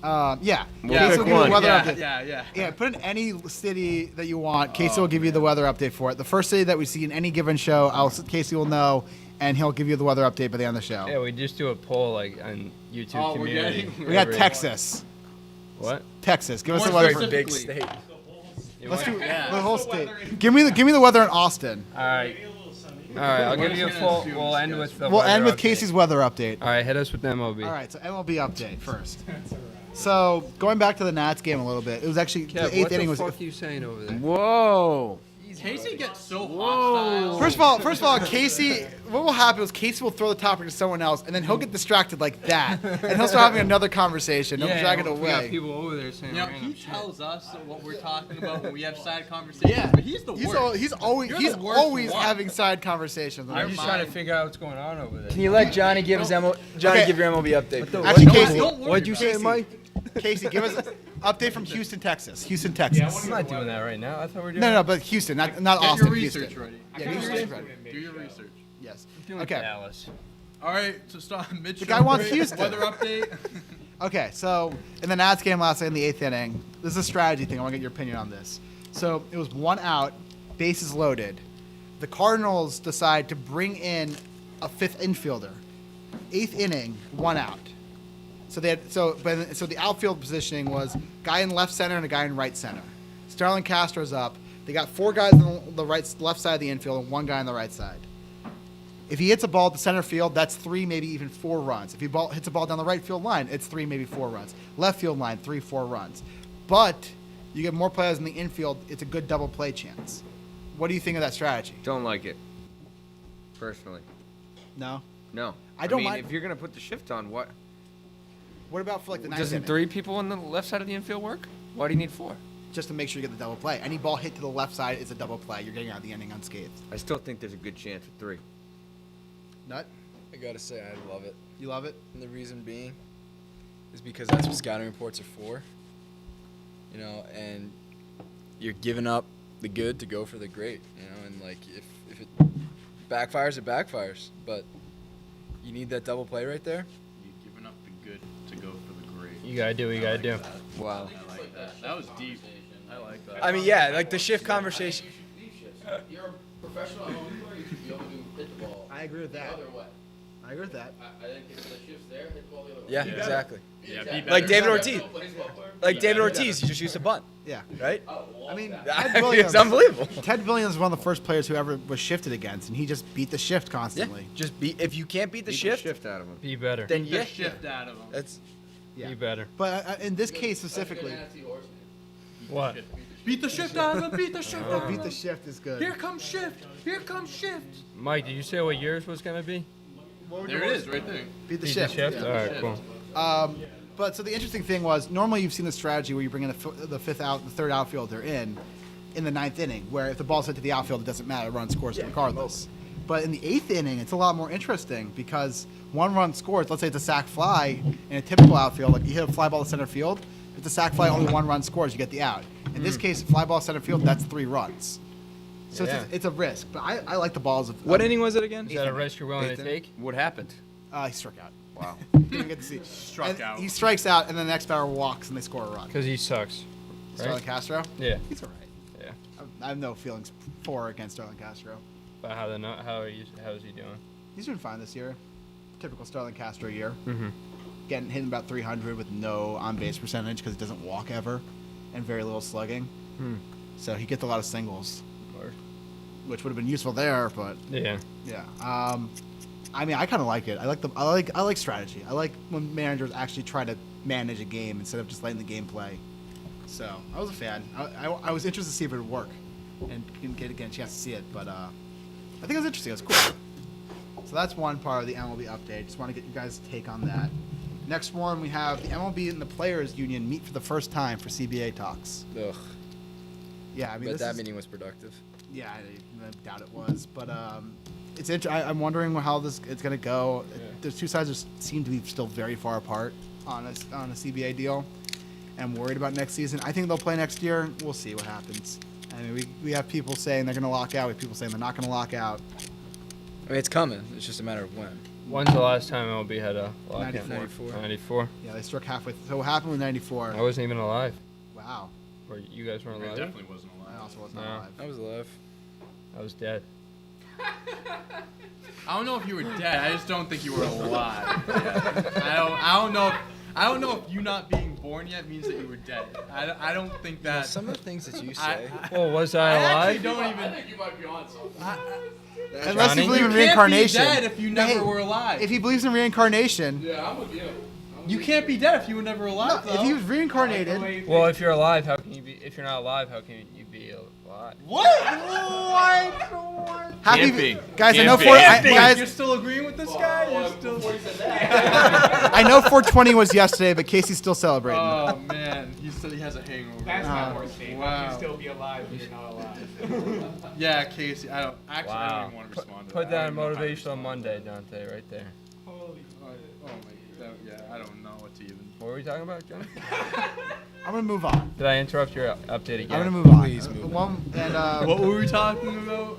yeah. We'll Casey pick will give you the one. weather yeah, update. yeah. Yeah, put in any city that you want. Casey will give you the weather update for it. The first city that we see in any given show, Casey will know, and he'll give you the weather update by the end of the show. Yeah, we just do a poll like on YouTube Oh, we're community. getting- We got Every- Texas. What? Texas. Give us the More weather. For a For, big Specifically. state. let's do Yeah. the whole state. Give me the weather in Austin. All right. All right, I'll We're give you a just gonna full. assume We'll end it's with the. We'll weather end with update. Casey's weather update. All right, hit us with the MLB. All right, so MLB update first. So going back to the Nats game a little bit, it was actually Kev, the what eighth the inning was. fuck are you saying over there? Whoa. Casey gets so hostile. First of all, Casey. What will happen is Casey will throw the topic to someone else, and then he'll get distracted like that, and he'll start having another conversation. He'll drag it we got away. people over there saying You know, random he shit. tells us what we're talking about when we have side conversations. Yeah, but he's the worst. He's always You're he's the worst always one. having side conversations. I'm just trying to mind. figure out what's going on over there. Can you let Johnny give his Okay. give your MLB update? Actually, No, Casey, don't worry What'd you about say, Casey. Mike? Casey, give us an update from Houston, Texas. Houston, Texas. I'm not doing that right now. I thought we were doing No, but Houston, not Get Austin. your research Houston. ready. Yeah, get your research ready. Do your research. Yes. doing Okay. Dallas. All right, so start Mitch. The guy wants Houston. Weather update. Okay, so in the Nats game last night in the eighth inning, this is a strategy thing. I want to get your opinion on this. So it was 1 out, bases loaded. The Cardinals decide to bring in a fifth infielder. Eighth inning, 1 out. So the outfield positioning was guy in left center and a guy in right center. Starlin Castro's up. They got 4 guys on the left side of the infield and 1 guy on the right side. If he hits a ball at the center field, that's 3, maybe even 4 runs. If he hits a ball down the right field line, it's 3, maybe 4 runs. Left field line, 3, 4 runs. But You get more players in the infield, it's a good double play chance. What do you think of that strategy? Don't like it. Personally, No? no. I don't mean, mind- if you're gonna put the shift on, what? What about for like the ninth Doesn't inning? 3 people on the left side of the infield work? Why do you need 4? Just to make sure you get the double play. Any ball hit to the left side is a double play. You're getting out of the inning unscathed. I still think there's a good chance with 3. Nut? I gotta say, I love it. You love it? And the reason being is because that's what scouting reports are for. You know, and you're giving up the good to go for the great. You know, and like if it backfires, it backfires. But you need that double play right there. You've given up the good to go for the great. You gotta do what you gotta do. Wow. I like that. That was deep. I like that. I mean, yeah, like the shift conversation. You're a professional MLB player. You should be able to hit the ball I agree with the that. other way. I agree with that. I think if the shift's there, hit the ball the other way. Yeah, exactly. Yeah, be better. Like David Ortiz. Baseball player. Like David Ortiz, you just used to bunt, Yeah. right? I mean, I Ted mean, Williams, it's unbelievable. Ted Williams is one of the first players who ever was shifted against, and he just beat the shift Yeah, constantly. just if you can't beat the Beat shift, shift out of him. Be better. then Get yeah, the shift out of them. that's Yeah. Be better. But in this case That's a good specifically, fantasy horse name. What? Beat the shift out of them. Beat the shift out of beat them. the shift is good. Here comes shift. Here comes shift. Mike, did you say what yours was gonna be? There it is, right there. Beat the Beat shift. the shift? Yeah. All right, Shift. cool. But so the interesting thing was, normally you've seen the strategy where you bring in the third outfielder in the ninth inning, where if the ball's hit to the outfield, it doesn't matter, run scores regardless. But in the eighth inning, it's a lot more interesting because one run scores. Let's say it's a sac fly in a typical outfield, like you hit a fly ball to center field. If it's a sac fly, only one run scores, you get the out. In this case, fly ball center field, that's 3 runs. So Yeah. it's a risk, but I like the balls of. what inning was it again? Is that a risk you're willing to Eighth take? What happened? He struck out. Wow. Didn't get to see. Struck And out. He strikes out, and then the next batter walks, and they score a run. Because he sucks. Starlin Right? Castro, Yeah. he's all right. Yeah. I have no feelings for or against Starlin Castro. But how is he doing? He's doing fine this year. Typical Starlin Castro year. Mm-hmm. Getting hitting about 300 with no on base percentage because he doesn't walk ever, and very little slugging. So he gets a lot of singles, which would have been useful there. But Yeah. yeah, I mean, I kind of like it. I like strategy. I like when managers actually try to manage a game instead of just letting the game play. So I was a fan. I was interested to see if it would work, and get a chance to see it. But I think it was interesting. It was cool. So that's one part of the MLB update. Just want to get you guys' take on that. Next one, we have the MLB and the Players Union meet for the first time for CBA talks. Ugh. Yeah, I mean, But this that is- meeting was productive. yeah, I doubt it was, but it's I'm wondering how it's gonna go. The two sides seem to be still very far apart on a CBA deal. And I'm worried about next season. I think they'll play next year. We'll see what happens. I mean, we have people saying they're gonna lock out. We have people saying they're not gonna lock out. I mean, it's coming. It's just a matter of when. When's the last time MLB had a lock-in? 94. 94. Yeah, they struck halfway. So what happened with '94? I wasn't even alive. Wow, Or you guys weren't I alive? definitely wasn't I alive. also wasn't No. alive. I was alive. I was dead. I don't know if you were dead. I just don't think you were alive. Yeah. I don't know if you not being born yet means that you were dead. I don't think that. Some of the things that you I- say. Well, was I I actually alive? don't I even. think you might be on something. Unless Johnny? you believe in You can't be reincarnation. dead if you never Hey, were alive. If he believes in reincarnation, Yeah, I'm with you. You can't be dead if you were never alive. if he was reincarnated, Well, if you're alive, how can you be? If you're not alive, how can you be alive? What? happy Can't be. guys. I Can't know be. guys. You're still agreeing with this guy? You're still. I know 420 was yesterday, but Casey's still celebrating. Oh man, he said he has a hangover. That's Wow. not worth it. Wow. You can still be alive if you're not alive. Yeah, Casey. I don't I Wow. don't even want to respond to Put that. that I on don't know how to motivational respond. Monday, Dante, right there. Holy Oh my. Yeah, I don't know what to even. What were we talking about, John? I'm gonna move on. Did I interrupt your update again? I'm gonna move on. Please move One, and What were we talking about?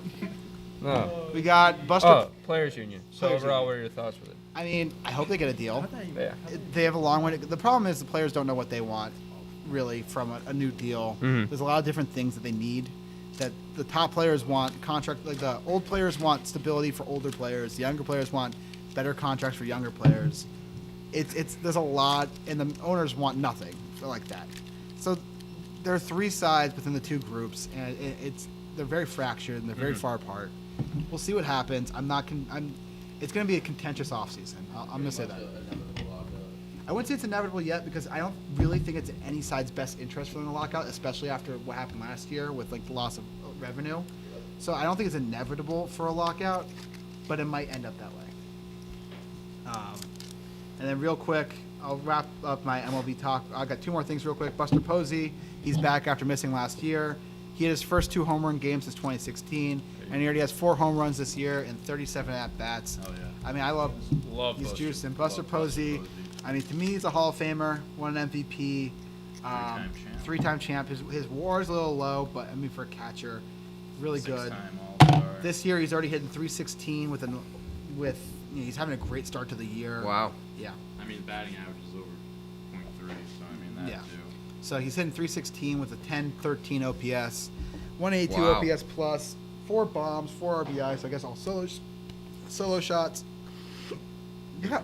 No. we got Buster. Oh, Players Union. So Players overall, Union. what are your thoughts with it? I mean, I hope they get a deal. Yeah. They have a long way. The problem is the players don't know what they want, really, from a new deal. Mhm. There's a lot of different things that they need. That the top players want contract, like the old players want stability for older players. The younger players want better contracts for younger players. It's there's a lot, and the owners want nothing like that. So there are 3 sides within the 2 groups, and they're very fractured and they're very far apart. We'll see what happens. It's going to be a contentious offseason. I'm going to say that. I wouldn't say it's inevitable yet because I don't really think it's in any side's best interest for them to lock out, especially after what happened last year with like the loss of revenue. So I don't think it's inevitable for a lockout, but it might end up that way. And then real quick, I'll wrap up my MLB talk. I got 2 more things real quick. Buster Posey, he's back after missing last year. He had his first 2 home run games since 2016, and he already has 4 home runs this year and 37 at bats. Oh yeah. I mean, I love he's Buster. juicing. Buster Love Posey. Posey. I mean, to me, he's a Hall of Famer. Won an MVP. Three-time champ. 3-time champ. His WAR is a little low, but I mean, for a catcher, really good. 6-time All-Star. This year, he's already hitting 316 with he's having a great start to the year. Wow. Yeah. I mean, batting average is over .3, so I mean that Yeah. too. So he's hitting 316 with a 10-13 OPS, 182 Wow. OPS plus, 4 bombs, 4 RBIs. So I guess all solo shots. Yeah.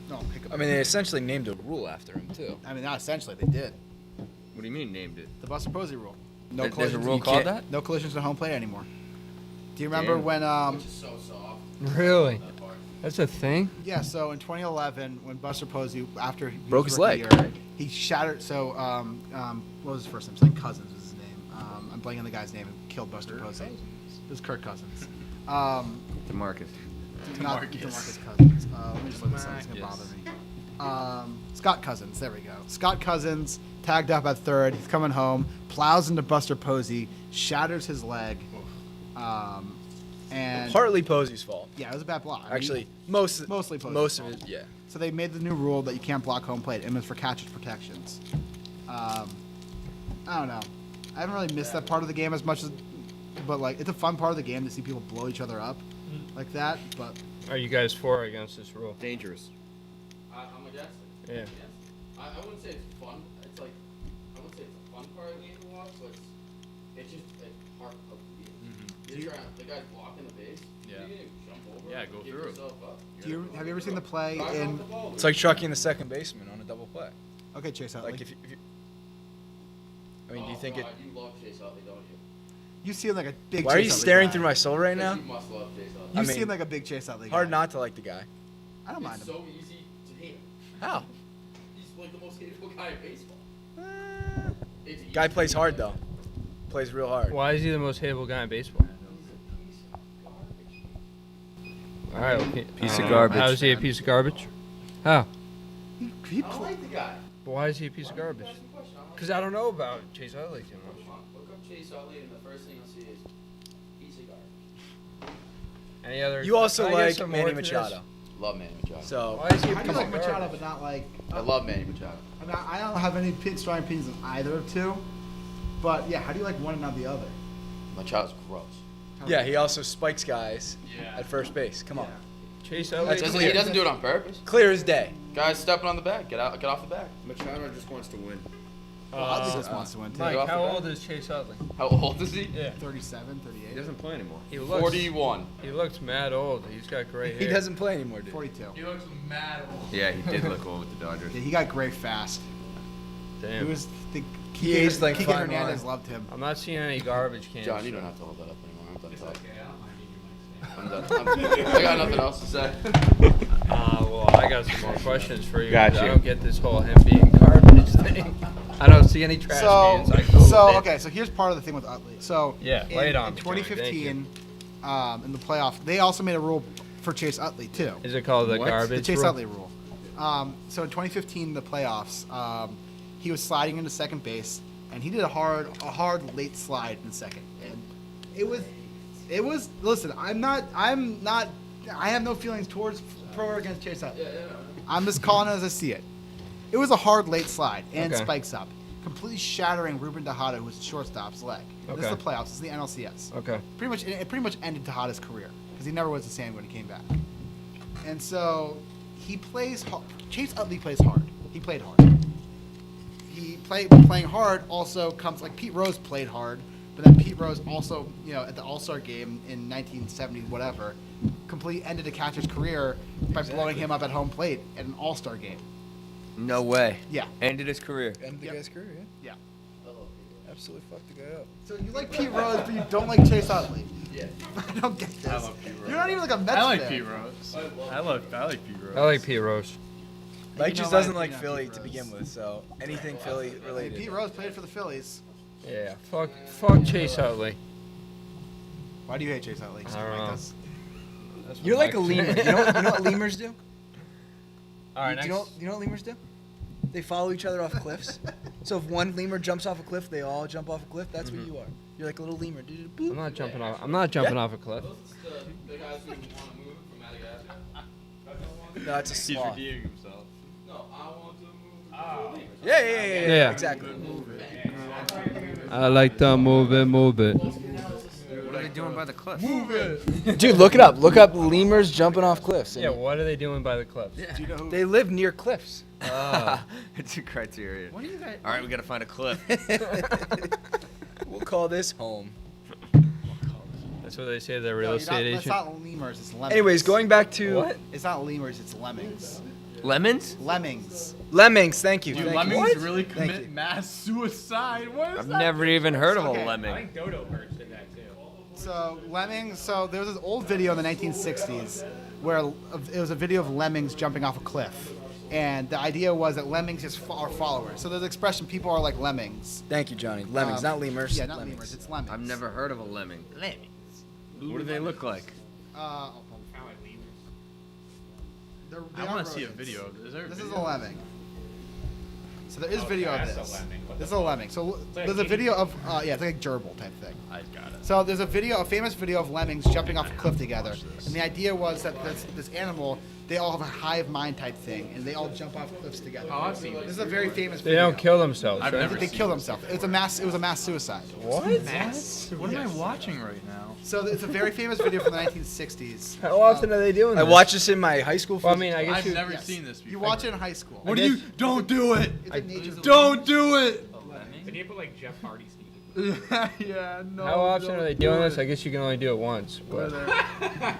No, pick up. I mean, they essentially named a rule after him too. I mean, not essentially, they did. What do you mean named it? The Buster Posey rule. No There's a collisions. rule You called can't- that? No collisions at home plate anymore. Do you remember Damn. when? Which is so soft. Really? That's a thing? Yeah. So in 2011, when Buster Posey, after he Broke was his rookie leg. year, he shattered. So what was his first name? Something Cousins was his name. I'm blanking on the guy's name and killed Buster Posey. It was Kirk Cousins. DeMarcus. Not DeMarcus. DeMarcus Cousins. Let me just look this up. It's gonna Yes. bother me. Scott Cousins. There we go. Scott Cousins tagged up at third. He's coming home. Plows into Buster Posey. Shatters his leg. And Partly Posey's fault. yeah, it was a bad block. I mean, Actually, mostly Posey's most of fault. it, yeah. So they made the new rule that you can't block home plate, and it's for catcher's protections. I don't know. I haven't really missed that part of the game as much as, but like it's a fun part of the game to see people blow each other up like that. But Are you guys for or against this rule? Dangerous. I'm against it. Yeah. I wouldn't say it's fun. It's like I wouldn't say it's a fun part of the game to watch, but it's just a part of the game. You're trying, the guy's blocking the base. Yeah. You can jump over. Yeah, and go give through. yourself up. have you ever seen the play Guys in? off the ball, It's like trucking the second baseman on a double play. Okay, Chase Utley. Like if you I mean, do you think it? God, you love Chase Utley, don't you? You seem like a big. Why are Chase you Utley staring guy. through my soul right now? You must love Chase Utley. You I seem mean, like a big Chase Utley guy. Hard not to like the guy. I don't mind It's him. so easy to hate him. How? He's like the most hateable guy in baseball. It's easy Guy to plays hate hard him. though. Plays real hard. Why is he the most hateable guy in baseball? All right, okay. Piece of garbage. How is he a piece of garbage? How? He I don't pl- like the guy. But why is he a piece of garbage? That's the question. I don't Because I don't know about Chase Utley too much. Come on, look up Chase Utley, and the first thing you'll see is piece of garbage. Any other? You also Can I get like some Manny more to this? Machado. Love Manny Machado. So Why is he a I do piece like of Machado, garbage? but not like. I love Manny Machado. I mean, I don't have any strong opinions on either of two. But yeah, how do you like one and not the other? Machado's gross. yeah, he also spikes guys Yeah. at first base. Come on, Chase Utley. He doesn't do it on purpose. clear as day. Guys stepping on the back. Get off the back. Machado just wants to win. Well, Utley just wants to win too. Mike, off the how bat. old is Chase Utley? How old is he? Yeah. 37, 38. He doesn't play anymore. He looks. 41. He looks mad old. He's got gray hair. He doesn't play anymore, dude. 42. He looks mad old. Yeah, he did look old with the Dodgers. Yeah, he got gray fast. Damn. He was the He aged like Kike fine Hernandez wine. loved him. I'm not seeing any garbage cans. John, you don't have to hold that up anymore. I'm done talking. Okay, I don't mind eating your I'm done. I got nothing else to say. Well, I got some more questions for you. Got 'cause I you. don't get this whole him being garbage thing. I don't see any trash cans. I Googled it. Okay, so here's part of the thing with Utley. So Yeah, lay it on in me, Johnny, thank 2015, in the playoff, they also made a rule for Chase Utley too. Is it called the What? garbage The Chase rule? Utley rule. So in 2015, the playoffs, he was sliding into second base, and he did a hard late slide in second, and it was. Listen, I have no feelings towards pro or against Chase Utley. I'm just calling it as I see it. It was a hard late slide and Okay. spikes up, completely shattering Ruben Tejada, who was shortstop's leg. This is Okay. the playoffs. This is the NLCS. Okay. It pretty much ended Tejada's career because he never was the same when he came back. And so he plays. Chase Utley plays hard. He played hard. Playing hard also comes like Pete Rose played hard, but then Pete Rose also, at the All-Star game in 1970 whatever, completely ended a catcher's career by blowing him up at home plate at an All-Star game. No way. Yeah. Ended his career. End the Yep. guy's career, yeah. Yeah. Absolutely fucked the guy up. So you like Pete Rose, but you don't like Chase Utley. Yeah. I don't get this. I love Pete Rose. You're not even like a Mets I like fan. Pete Rose. I like Pete Rose. I like Pete Rose. Mike You just know doesn't my like opinion on Philly Pete to Rose. begin with, so anything Philly Hey, related. Pete Rose played for the Phillies. Yeah, fuck Chase Utley. Why do you hate Chase Utley? Just I don't like know. this? You're like a lemur. You know what lemurs do? All right, Do you know what lemurs do? They follow each other off cliffs. So if one lemur jumps off a cliff, they all jump off a cliff. That's what you are. You're like a little lemur. I'm not jumping off. I'm not jumping off a cliff. The guys who want to move from Madagascar. No, it's a He's sloth. redeeming himself. No, I want to move. Yeah. Exactly. I like to move it. What are they doing by the cliff? Dude, look it up. Look up lemurs jumping off cliffs. Yeah, what are they doing by the cliffs? Do you know who? They live near cliffs. It's a criteria. What do you guys? All right, we gotta find a cliff. We'll call this home. That's what they say. They're real No, estate it's agent. not lemurs. It's lemmings. Anyways, going back to What? It's not lemurs. It's lemmings. Lemons? Lemmings. lemmings. Thank you. Dude, Thank lemmings you. really Thank commit you. mass suicide. What is I've that? never even heard of Okay. a lemming. Dodo Birds did that too. So lemmings. So there was this old video in the 1960s where it was a video of lemmings jumping off a cliff, and the idea was that lemmings just are followers. So there's the expression, "People are like lemmings." Thank you, Johnny. Lemmings, not lemurs. Yeah, not lemmings. lemurs. It's lemmings. I've never heard of a lemming. Lemmings. What do they look like? Kind of like lemurs. I want to see a video of this. Is there a This video? is a lemming. So there is Oh, video of that's a this. lemming. What This is the a fuck? lemming. So like there's a a video of yeah, it's like a gerbil type thing. I got it. So there's a famous video of lemmings jumping off a cliff together, and the idea was that this animal, they all have a hive mind type thing, and they all jump off cliffs together. Oh, I've seen This this. is a very famous They video. don't kill themselves, I've right? never They seen kill this. themselves. It was a mass suicide. What? What am I watching right now? So it's a very famous video from the 1960s. How often are they doing I this? watched this in my high school. Well, I mean, I guess I've you. never Yes. seen this before. You watch it in high school. What do you? Don't do it! It's a nature Don't do it! They need to put like Jeff Hardy speaking. Yeah, no. How often don't are they do doing this? it. I guess you can only do it once, but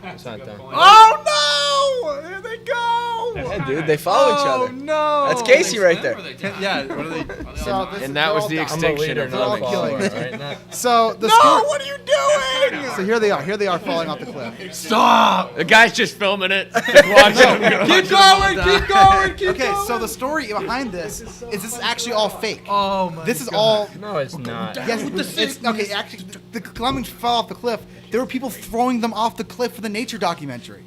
it's not done. Oh no! Here they go! Yeah, dude, they follow each Oh other. no! That's Casey right there. Yeah. What are they? So this is- And that they're was all the dying. I'm a extinction leader, of not a lemmings. follower, Killing. right? Not, So the No! story. What are you doing? So here they are. Here they are falling off the cliff. Stop! The guy's just filming it. Just watching him go. Keep going! Keep going! Keep Okay, going! so the story behind this is this is actually all fake. Oh my This is all. no, it's not. Yes, it's okay. Actually, the lemmings fell off the cliff. There were people throwing them off the cliff for the nature documentary.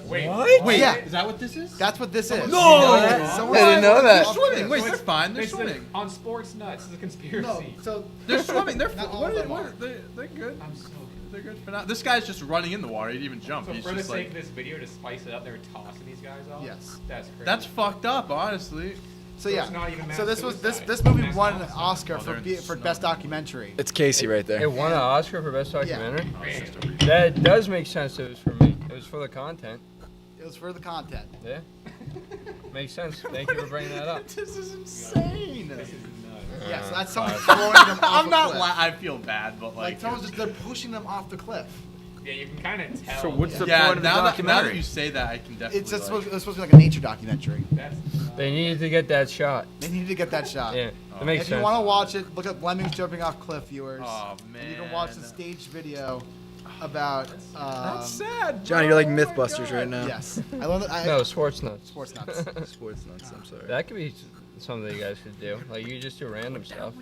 Wait, Wait, Yeah. is that what this is? That's what this is. No! Someone- I didn't know They're that. swimming. Wait, they're fine. They're It's a- swimming. on Sports Nuts. It's a conspiracy. No, so They're swimming. They're Not all what of are them are. they're good. I'm so good. They're good for now. This guy's just running in the water. He didn't even jump. So He's for the just sake like. of this video, to spice it up, they're tossing these guys off. Yes. That's crazy. That's fucked up, honestly. so it's yeah. not even So this was suicide. this movie Mass won an homicide. Oscar Oh, they're in the for snow. best documentary. It's Casey right there. It won an Oscar for best Yeah. documentary. Great. That does make sense. It was for me. It was for the content. It was for the content. Yeah. Makes sense. Thank you for bringing that up. This is insane. This is nuts. Yeah, so that's someone throwing them off I'm a not. cliff. I feel bad, but Like like. someone's just they're pushing them off the cliff. Yeah, you can kind of tell. So what's the yeah, point of the now that documentary? you say that, I can definitely. It's just like, supposed, it was supposed to be like a nature documentary. That's They needed to get that shot. They needed to get that shot. Yeah, that makes If you sense. want to watch it, look up lemmings jumping off cliff, viewers. Oh man. And you can watch the staged video about. That's sad. Johnny, you're like bro. Oh my Mythbusters God. right now. Yes, I learned that. No, Sports Nuts. Sports nuts. Sports nuts. I'm sorry. That could be something you guys should do. Like you just do random stuff.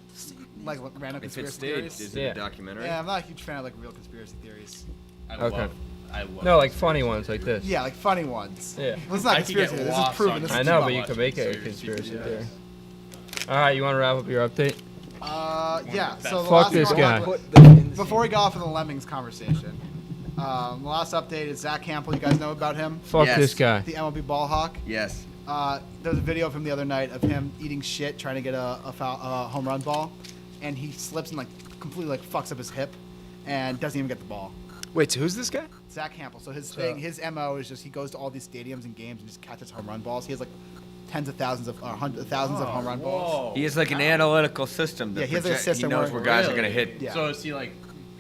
Like random If it's conspiracy staged, theories. is it Yeah. a documentary? Yeah, I'm not a huge fan of like real conspiracy theories. I Okay. love. I love. No, like funny ones like this. Yeah, like funny ones. Yeah. Well, it's not I could get conspiracy theory. This is lost proven. on This I is know, not but you watching could make it a conspiracy conspiracy theories. theory. All right, you want to wrap up your update? Yeah. So the Fuck last this one- guy. Before we go off of the lemmings conversation, the last update is Zach Hampel. You guys know about him? Fuck Yes. this guy. The MLB ball hawk. Yes. There was a video of him the other night of him eating shit trying to get a home run ball, and he slips and like completely like fucks up his hip, and doesn't even get the ball. Wait, so who's this guy? Zach Hampel. So his MO is just he goes to all these stadiums and games and just catches home run balls. He has like tens of thousands of hundreds of thousands of home run balls. He has like an analytical system. That Yeah, he has like a project- system He knows where- where guys are Really? gonna hit. Yeah. So does he like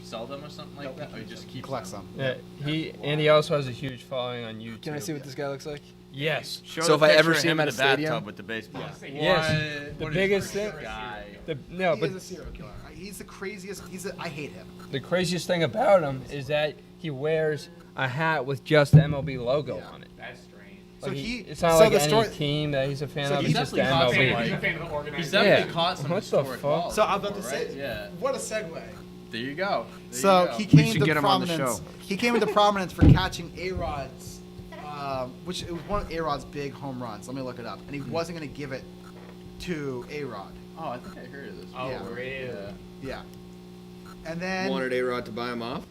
sell them or something like that, or he just keeps Collects them? them. Yeah, he also has a huge following on YouTube. Can I see what this guy looks like? Yes. Show So the if I ever picture of see him in at the a stadium- bathtub with the baseball. Yes. What The is biggest this thing. guy? No, He but is a serial killer. He's the craziest. I hate him. the craziest thing about him is that he wears a hat with just the MLB logo Yeah. on it. That's strange. So Like he. it's not so like the any story. team that he's a fan So of. he's He's just the definitely caught some, MLB. like- He's a fan of the organization. He's definitely Yeah. caught some What the historic fuck? balls. So I'm about to before, say, right? Yeah. what a segue. There you go. There So you go. he We came should to get him on the prominence. show. He came into prominence for catching A-Rod's, which it was one of A-Rod's big home runs. Let me look it up. And he wasn't going to give it to A-Rod. Oh, I think I heard of this. Oh, Yeah. really? Yeah. Yeah. And then Wanted A-Rod to buy him off?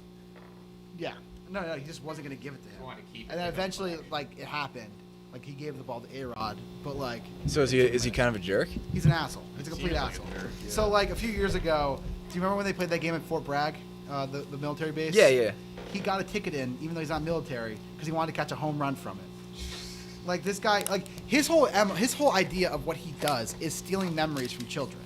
yeah, no, he just wasn't going to give it to him. Wanted to keep And then it. eventually, like, it happened. Like, he gave the ball to A-Rod, but like, So is he kind of a jerk? he's an asshole. He's a complete Seems like a asshole. jerk, yeah. So like a few years ago, do you remember when they played that game at Fort Bragg, the military base? Yeah. He got a ticket in, even though he's not military, because he wanted to catch a home run from it. Like this guy, like his whole idea of what he does is stealing memories from children.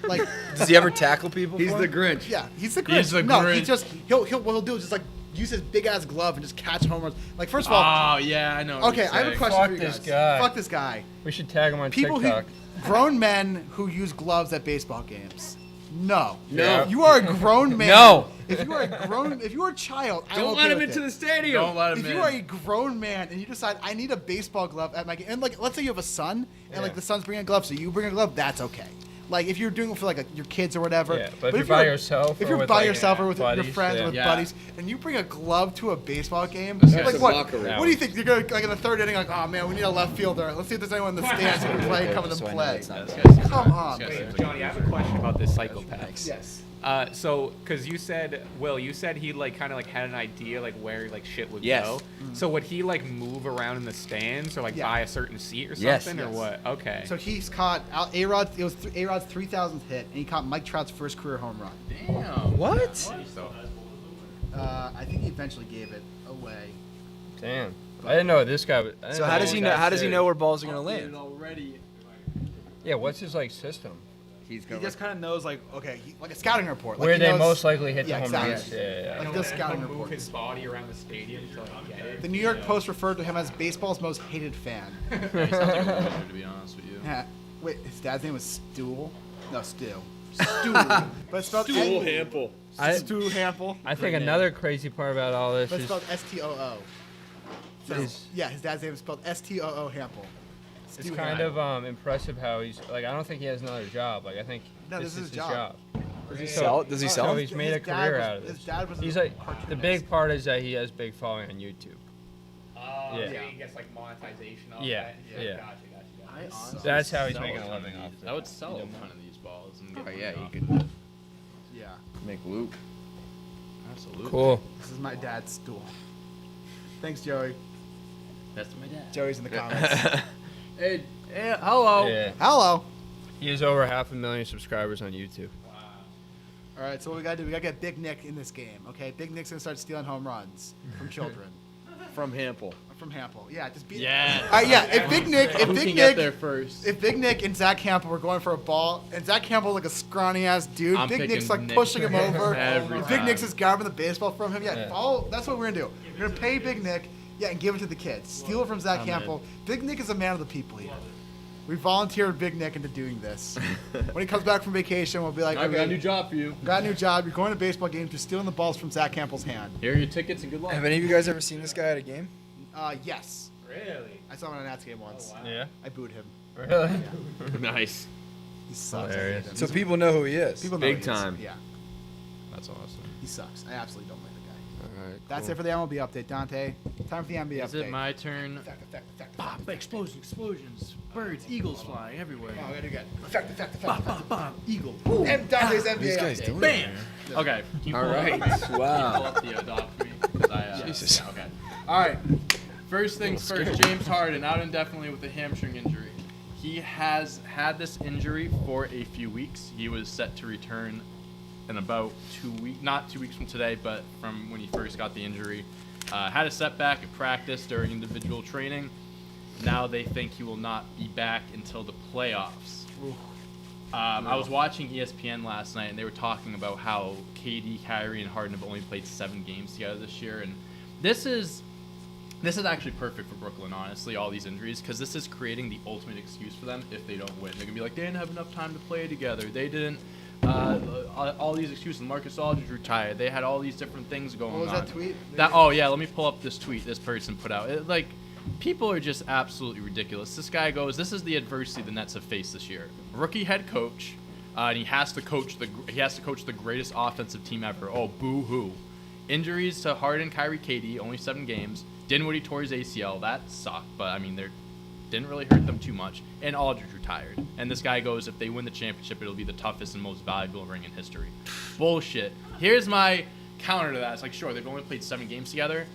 Like, Does he ever tackle people? He's for the him? Grinch. yeah, he's the Grinch. He's the no, he Grinch. just what he'll do is just like use his big ass glove and just catch home runs. Like first of all, Oh yeah, I know. what okay, you're I have a saying. question Fuck for you this guys. guy. Fuck this guy. We should tag him on People TikTok. grown men who use gloves at baseball games. No. No. If you are a grown man. No. If you are a child, I'm Don't okay let him with into it. the stadium. Don't let him If in. you are a grown man and you decide I need a baseball glove at my game, and like let's say you have a son and like the son's bringing a glove, so you bring a glove, that's okay. Like if you're doing it for like your kids or whatever. Yeah, but if you're by yourself if or you're with, by like, yourself or with your buddies, friends yeah. or with Yeah. buddies, and you bring a glove to a baseball game, That's like the what? locker room. What do you think? You're gonna like in the third inning, like, oh man, we need a left fielder. Let's see if there's anyone in the stands who can play, come in and play. This guy seems Come like- on, this guy wait, seems like Johnny, I have a question about this psychopath. Yes. So, because you said, Will, you said he like kind of like had an idea like where like shit would Yes. go. So would he like move around in the stands or like Yeah. buy a certain seat or Yes. something or Yes. what? Okay. So he's caught A-Rod. It was A-Rod's 3,000th hit, and he caught Mike Trout's first career home run. Damn. What? So, I think he eventually gave it away. Damn. I didn't know this guy. I didn't So how does he know? How does he know where? where balls are gonna Landed land? already. Yeah, what's his like system? He's He going just kind of knows, like, okay, like a scouting report. Like Where he they knows- most likely hit the Yeah, home exactly. runs. Yeah. Like and this he'll scouting move report. his body around the stadium to like get it. The New York Post referred to him as baseball's most hated fan. He sounds like a loser, to be honest with you. Yeah. Wait, his dad's name was Stool? No, Stu. Stu. But it's spelled Hampel. Stu Hampel. I think another crazy part about all this But it's is spelled S-T-O-O. So, Is- yeah, his dad's name is spelled S-T-O-O Hampel. it's Stu kind Hampel. of impressive how he's like. I don't think he has another job. Like I think No, this this is is his his job. job. Does he sell? Does he Oh, sell? So them? he's made a His dad career was- out of his this. dad was He's a like the cartoonist. big part is that he has big following on YouTube. Oh, Yeah. so he gets like monetization off Yeah, that. yeah. Gotcha. I honestly That's how he's sell making a ton of living off these. it. I would sell a ton of these balls. And get Oh, money yeah, you off could it. Yeah. make loot. Absolutely. Cool. This is my dad's stool. Thanks, Joey. That's my dad. Joey's in the comments. Hey, hello. Yeah. Hello. He has over 500,000 subscribers on YouTube. All right, so what we gotta do? We gotta get Big Nick in this game, okay? Big Nick's gonna start stealing home runs from children, From Hampel. from Hampel. Yeah, just beat. Yeah. All right, yeah. If Big Nick, Who can get there first? if Big Nick and Zach Hampel were going for a ball, and Zach Hampel like a scrawny ass dude, I'm Big picking Nick's like Nick pushing him over. every Big time. Nick's just grabbing the baseball from him. Yeah, Yeah. that's what we're gonna do. We're gonna pay Big Nick, yeah, and give it to the kids. Steal it from Zach Hampel. Big Nick is a man of the people here. We volunteered Big Nick into doing this. When he comes back from vacation, we'll be like, I got a okay, new job for you. got a new job. You're going to baseball games. You're stealing the balls from Zach Hampel's hand. Here are your tickets and good luck. Have any of you guys ever seen this guy at a game? Yes. Really? I saw him at a Nats game once. Yeah. I booed him. Really? Nice. He sucks. I Hilarious. hate him. So people know who he is. People know Big he is. time. Yeah, That's awesome. he sucks. I absolutely don't like the guy. All right, That's cool. it for the MLB update. Dante, time for the NBA Is update. it my turn? Effect. Explosions, birds, eagles flying everywhere. Oh, we gotta do good. Effect. Eagle. And Dante's NBA These guys update. doing Bam! Okay. Can you All pull right. Up, pull Wow. up the doc for me? 'Cause Jesus. Okay. All right. First things first. James Harden out indefinitely with a hamstring injury. He has had this injury for a few weeks. He was set to return in about 2 weeks, not 2 weeks from today, but from when he first got the injury. Had a setback at practice during individual training. Now they think he will not be back until the playoffs. I was watching ESPN last night, and they were talking about how KD, Kyrie, and Harden have only played 7 games together this year, and this is actually perfect for Brooklyn, honestly, all these injuries, because this is creating the ultimate excuse for them if they don't win. They're going to be like, they didn't have enough time to play together. They didn't, all these excuses. Marcus Aldridge retired. They had all these different things going on. What was that tweet? Oh, yeah, let me pull up this tweet this person put out. people are just absolutely ridiculous. This guy goes, this is the adversity the Nets have faced this year. Rookie head coach, and he has to coach the greatest offensive team ever. Oh, boo-hoo. Injuries to Harden, Kyrie, KD, only 7 games. Dinwiddie tore his ACL. That sucked, but I mean, they didn't really hurt them too much. And Aldridge retired. And this guy goes, if they win the championship, it'll be the toughest and most valuable ring in history. Bullshit. Here's my counter to that. It's like, sure, they've only played 7 games together.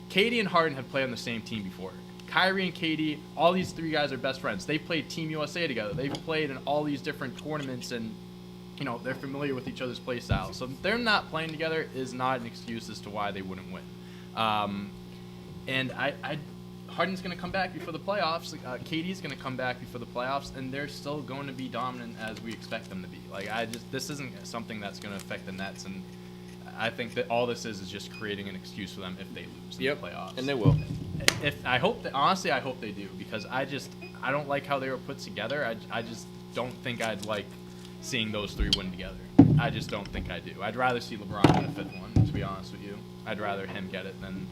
KD and Harden have played on the same team before. Kyrie and KD, all these 3 guys are best friends. They've played Team USA together. They've played in all these different tournaments, and they're familiar with each other's play styles. So them not playing together is not an excuse as to why they wouldn't win. And Harden's going to come back before the playoffs. KD's going to come back before the playoffs, and they're still going to be dominant as we expect them to be. This isn't something that's going to affect the Nets, and I think that all this is just creating an excuse for them if they lose in the playoffs. And they will. Honestly, I hope they do, because I don't like how they were put together. I just don't think I'd like seeing those 3 win together. I just don't think I do. I'd rather see LeBron get a 5th one, to be honest with you. I'd rather him get it than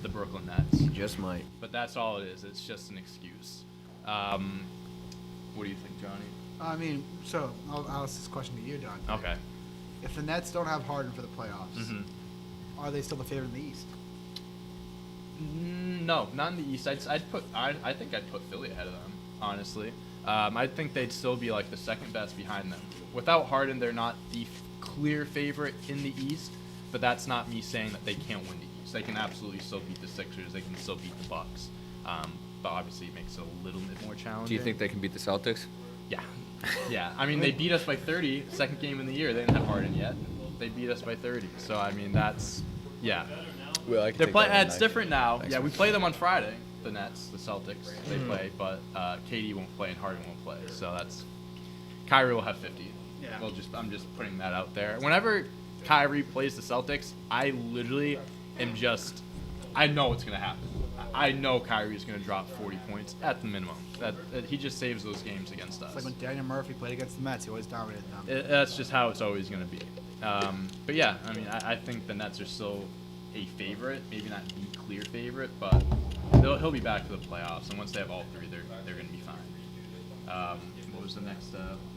the Brooklyn Nets. Just might. But that's all it is. It's just an excuse. What do you think, Johnny? I mean, so I'll ask this question to you, Don. Okay. If the Nets don't have Harden for the playoffs, are they still the favorite in the East? No, not in the East. I think I'd put Philly ahead of them, honestly. I think they'd still be like the second best behind them. Without Harden, they're not the clear favorite in the East, but that's not me saying that they can't win the East. They can absolutely still beat the Sixers. They can still beat the Bucks. But obviously it makes it a little bit more challenging. Do you think they can beat the Celtics? Yeah. Yeah. I mean, they beat us by 30, second game in the year. They didn't have Harden yet. They beat us by 30. So, I mean, that's, yeah. Well, I can They're take playing. that one It's night. different now. Next Yeah, we week. play them on Friday. The Nets, the Celtics, they play, but KD won't play and Harden won't play. So that's Kyrie will have 50. Yeah. I'm just putting that out there. Whenever Kyrie plays the Celtics, I literally am just, I know what's gonna happen. I know Kyrie's gonna drop 40 points at the minimum. That he just saves those games against us. It's like when Daniel Murphy played against the Mets, he always dominated them. That's just how it's always going to be. But yeah, I mean, I think the Nets are still a favorite, maybe not the clear favorite, but he'll be back to the playoffs, and once they have all 3, they're going to be fine. What was the next?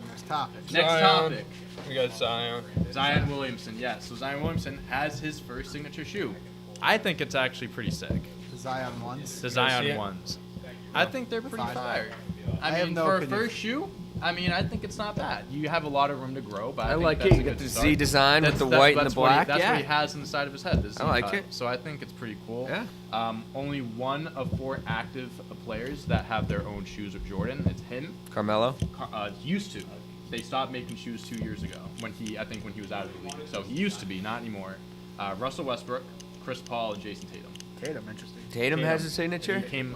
Next topic. Next Zion. topic. We got Zion. Zion Williamson. Yeah, so Zion Williamson has his first signature shoe. I think it's actually pretty sick. The Zion ones. The see Zion it? ones. I think they're pretty Fine. fire. I I have mean, no for a opinion. first shoe, I mean, I think it's not bad. You have a lot of room to grow, but I think like that's it. a You good get the start. Z design with the That's- white and the that's what he- black. That's Yeah. what he has on the side of his head. The Z I like cut. it. So I think it's pretty cool. Yeah. Only one of 4 active players that have their own shoes with Jordan. It's him. Carmelo. Used to. They stopped making shoes 2 years ago when he was out of the league. So he used to be, not anymore. Russell Westbrook, Chris Paul, and Jason Tatum. Tatum, interesting. Tatum has a signature. He came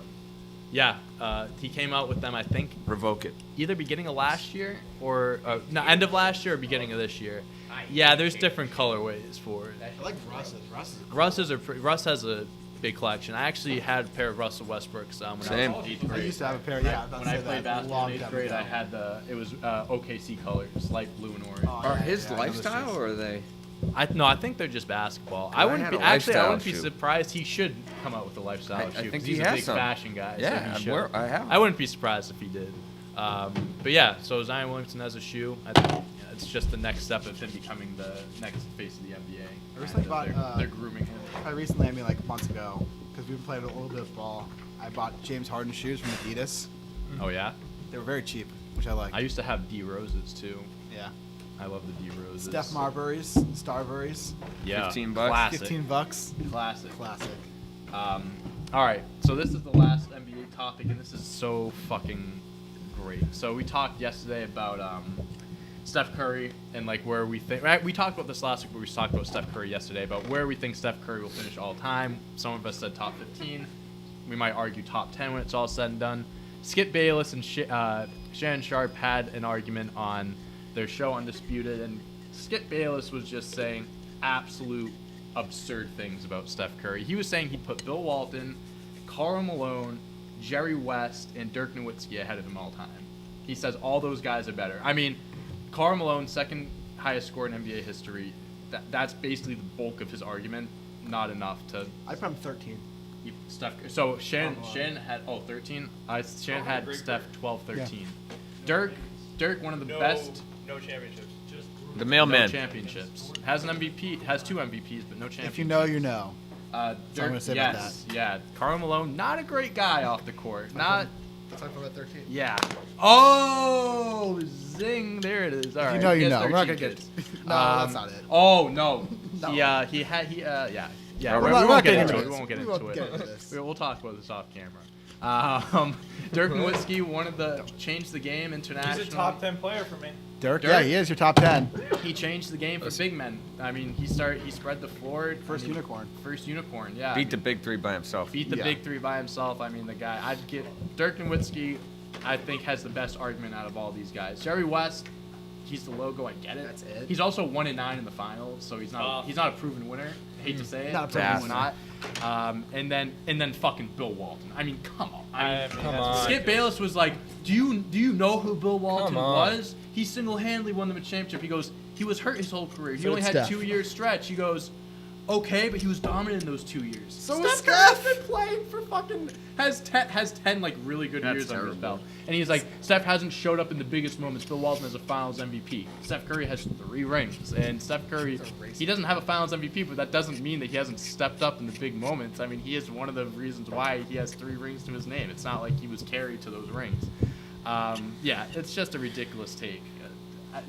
out with them, I think, Revoke it. either beginning of last year or end of last year or beginning of this year. Yeah, there's different colorways for it. I like Russ's. Russ has a big collection. I actually had a pair of Russell Westbrooks when Same. I was in 8th I grade. used to have a pair. Yeah, When I played basketball in 8th grade, I had it was OKC colors, light blue and orange. Oh, Are yeah, his yeah, I know those lifestyle shoes. or are they? I think they're just basketball. I I wouldn't had be a actually. I lifestyle wouldn't be shoe. surprised. He should come out with a lifestyle I shoe. 'cause think he's he a has big some. fashion guy. Yeah, so he should. I have. I wouldn't be surprised if he did. But yeah, so Zion Williamson has a shoe. I think it's just the next step of him becoming the next face of the NBA. I was thinking And about, they're grooming him. I recently, I mean, like months ago, because we've been playing a little bit of ball. I bought James Harden shoes from Adidas. Oh yeah, They were very cheap, which I like. I used to have D Roses too. Yeah. I love the D Roses. Steph Marbury's, Starburys, Yeah, $15 bucks. Classic. $15. Classic. Classic. All right, so this is the last NBA topic, and this is so fucking great. So we talked yesterday about Steph Curry and like where we think. Right, we talked about this last week, but we talked about Steph Curry yesterday about where we think Steph Curry will finish all time. Some of us said top 15. We might argue top 10 when it's all said and done. Skip Bayless and Shannon Sharp had an argument on their show Undisputed, and Skip Bayless was just saying absolute absurd things about Steph Curry. He was saying he'd put Bill Walton, Karl Malone, Jerry West, and Dirk Nowitzki ahead of him all time. He says all those guys are better. I mean, Karl Malone, second highest score in NBA history. That's basically the bulk of his argument. Not enough to. I put him 13. So Shannon had 13. Shannon had Steph 12, 13. Dirk, one of the best. No championships. Just The No mailman. championships. Has an MVP. Has 2 MVPs, but no championships. If you know, you know. Dirk, I'm gonna say about yes, yeah. Karl Malone, not a great guy off the court. Not. Let's talk about 13. Yeah. Oh, zing! There it is. All right. You know, He you has know. We're not 13 gonna get. kids. No, that's not it. Oh no. No. Yeah. We're We not won't get getting into into it. this. We won't get We into won't it. get into this. We'll talk about this off camera. Dirk Nowitzki, one of the changed the game internationally. he's a top 10 player for me. Dirk, Dirk? yeah, he is your top 10. He changed the game for big men. I mean, he spread the floor. First unicorn. First unicorn. Yeah. Beat the big three by himself. Beat the Yeah. big three by himself. I mean, the guy. I'd give Dirk Nowitzki. I think has the best argument out of all these guys. Jerry West, he's the logo. I get it. That's it. He's also 1-9 in the finals, so he's not a proven winner. I hate to say it. Not a but proven he's winner. not. And then fucking Bill Walton. I mean, come on. I mean, Come on. Skip Bayless was like, do you know who Bill Walton Come on. was? He single-handedly won them a championship. He goes, he was hurt his whole career. He So only did had Steph. 2-year stretch. He goes, okay, but he was dominant in those 2 years. So was Steph Curry's Steph. been playing for fucking has 10 like really good That's years under his terrible. belt, and he's like, Steph hasn't showed up in the biggest moments. Bill Walton has a Finals MVP. Steph Curry has 3 rings, and Steph Curry, he doesn't have a Finals MVP, but that doesn't mean that he hasn't stepped up in the big moments. I mean, he is one of the reasons why he has 3 rings to his name. It's not like he was carried to those rings. Yeah, it's just a ridiculous take.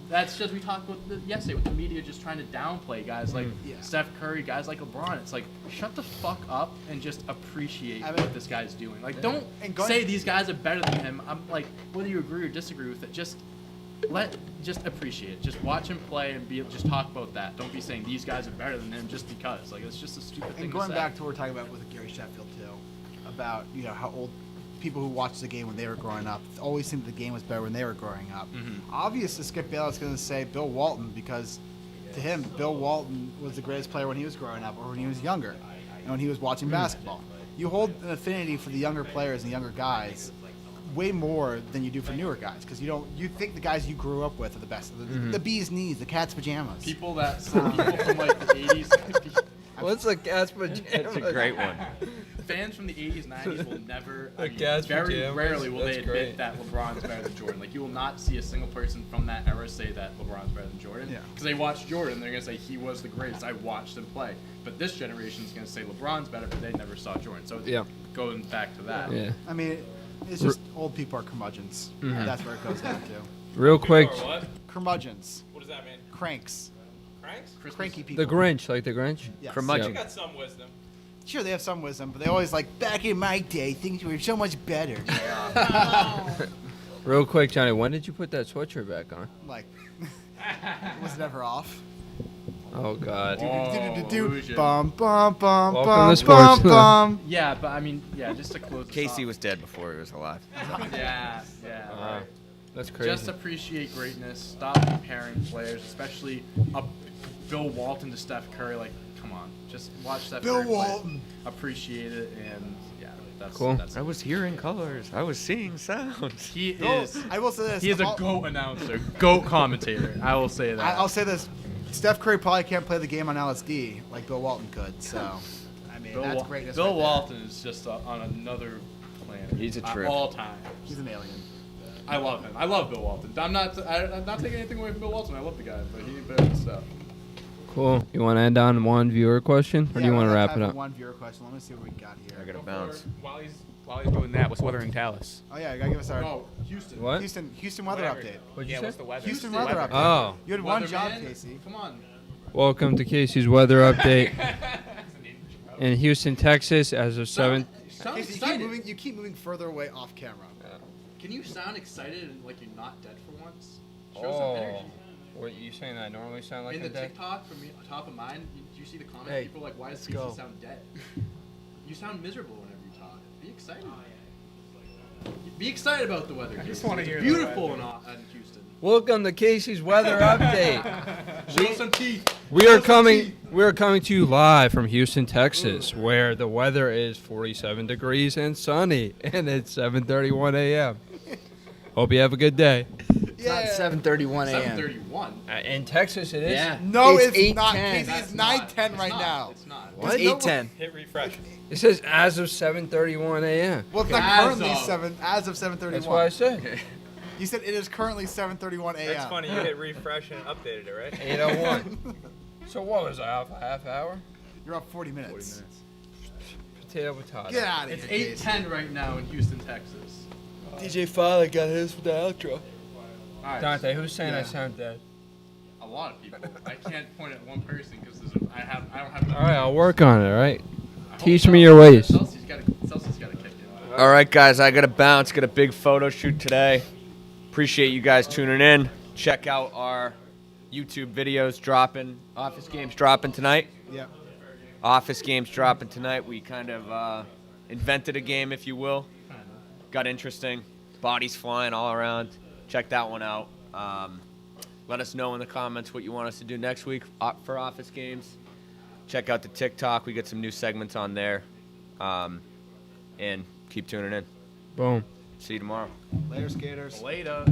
That's just, we talked about yesterday with the media just trying to downplay guys like Steph Curry, guys like LeBron. It's like, shut the fuck up and just appreciate what this guy's doing. Like, don't say these guys are better than him. I'm like, whether you agree or disagree with it, just appreciate it. Just watch him play and just talk about that. Don't be saying these guys are better than him just because. Like, it's just a stupid thing And to going say. back to what we're talking about with Gary Sheffield too, about how old people who watched the game when they were growing up always think the game was better when they were growing up. Obviously, Skip Bayless is going to say Bill Walton because to him, Bill Walton was the greatest player when he was growing up or when he was younger and when he was watching basketball. You hold an affinity for the younger players and younger guys way more than you do for newer guys because you think the guys you grew up with are the best. The bee's knees, the cat's pajamas. People from like the 80s. What's a cat's pajamas? That's a great one. Fans from the 80s, 90s will never, The Cavs very pajamas, rarely will they that's admit great. that LeBron's better than Jordan. Like, you will not see a single person from that era say that LeBron's better than Jordan. Yeah. Because they watched Jordan, they're going to say he was the greatest. I watched him play. But this generation is going to say LeBron's better, but they never saw Jordan. So Yeah. going back to that. Yeah. I mean, it's just old people are curmudgeons. That's where it goes down to. Real quick, Or what? Curmudgeons. What does that mean? Cranks. Cranks? Cranky people. the Grinch, like the Grinch. Yes. Curmudgeon. You got some wisdom. Sure, they have some wisdom, but they always like, back in my day, things were so much better. Real quick, Johnny, when did you put that sweatshirt back on? Like, it was never off. Oh God. illusion. Bum, bum, bum, Welcome bum, to sports. bum, bum. Yeah, but I mean, just to close this Casey off. was dead before he was alive. Yeah, right. That's crazy. Just appreciate greatness. Stop comparing players, especially Bill Walton to Steph Curry. Like, come on, just watch Steph Bill Curry play. Walton. Appreciate it, and that's Cool. That's I was hearing colors. I was seeing sounds. He Oh, is. I will say this. He is a I'll- GOAT announcer, GOAT commentator. I will say that. I'll say this. Steph Curry probably can't play the game on LSD like Bill Walton could, so, I mean, Bill, that's greatness Bill right there. Walton is just on another planet. He's a At trip. all times. He's an alien. I love him. I love Bill Walton. I'm not taking anything away from Bill Walton. I love the guy, but he better than stuff. Cool. You want to end on one viewer question, or do you want to I wrap have it up? One viewer question. Let me see what we got here. I gotta bounce. While he's doing that, what's the weather in Dallas? Oh yeah, you gotta give us our Oh, Houston. What? Houston weather Whatever. update. What'd Yeah, you what's say? the weather? Houston Houston weather weather. update. Oh. You had one job, Weatherman? Casey. Come on. Welcome to Casey's weather update in Houston, Texas, as of 7. Sound Casey, excited. you keep moving further away off camera. Can you sound excited and like you're not dead for once? Show Oh. some energy. What you saying? I normally sound like In a the dead. TikTok from top of mine, do you see the comments? Hey, People are like, why does let's Casey go. sound dead? You sound miserable whenever you talk. Be excited. Be excited about the weather. I just wanna hear the beautiful weather. in Houston. Welcome to Casey's weather update. Show some teeth. We are coming to you live from Houston, Texas, where the weather is 47 degrees and sunny, and it's 7:31 a.m. Hope you have a good day. It's not 7:31 a.m. 7:31. In Texas, it is. Yeah. No, It's it's not. 8:10. Casey, it's 9:10 right now. It's not. It's 8:10. Hit refresh. It says as of 7:31 a.m. Well, it's not As currently of. 7 as of 7:31. That's what I said. You said it is currently 7:31 a.m. That's funny. You hit refresh and updated it, right? 8:01. So what was I off a half hour? You're up 40 minutes. Potato potato. Get out of It's here, Casey. 8:10 right now in Houston, Texas. DJ Fowler got his with the outro. All right. Dante, who's saying I Yeah. sound dead? A lot of people. I can't point at one person because I don't have. All right, I'll work on it. All right. I hope Teach so. me your ways. Chelsea's got to kick in. All right, guys, I got to bounce. Got a big photo shoot today. Appreciate you guys tuning in. Check out our YouTube videos dropping. Office games dropping tonight. Yep. Office games dropping tonight. We kind of invented a game, if you will. Got interesting. Bodies flying all around. Check that one out. Let us know in the comments what you want us to do next week for Office games. Check out the TikTok. We got some new segments on there. And keep tuning in. Boom. See you tomorrow. Later, skaters. Later.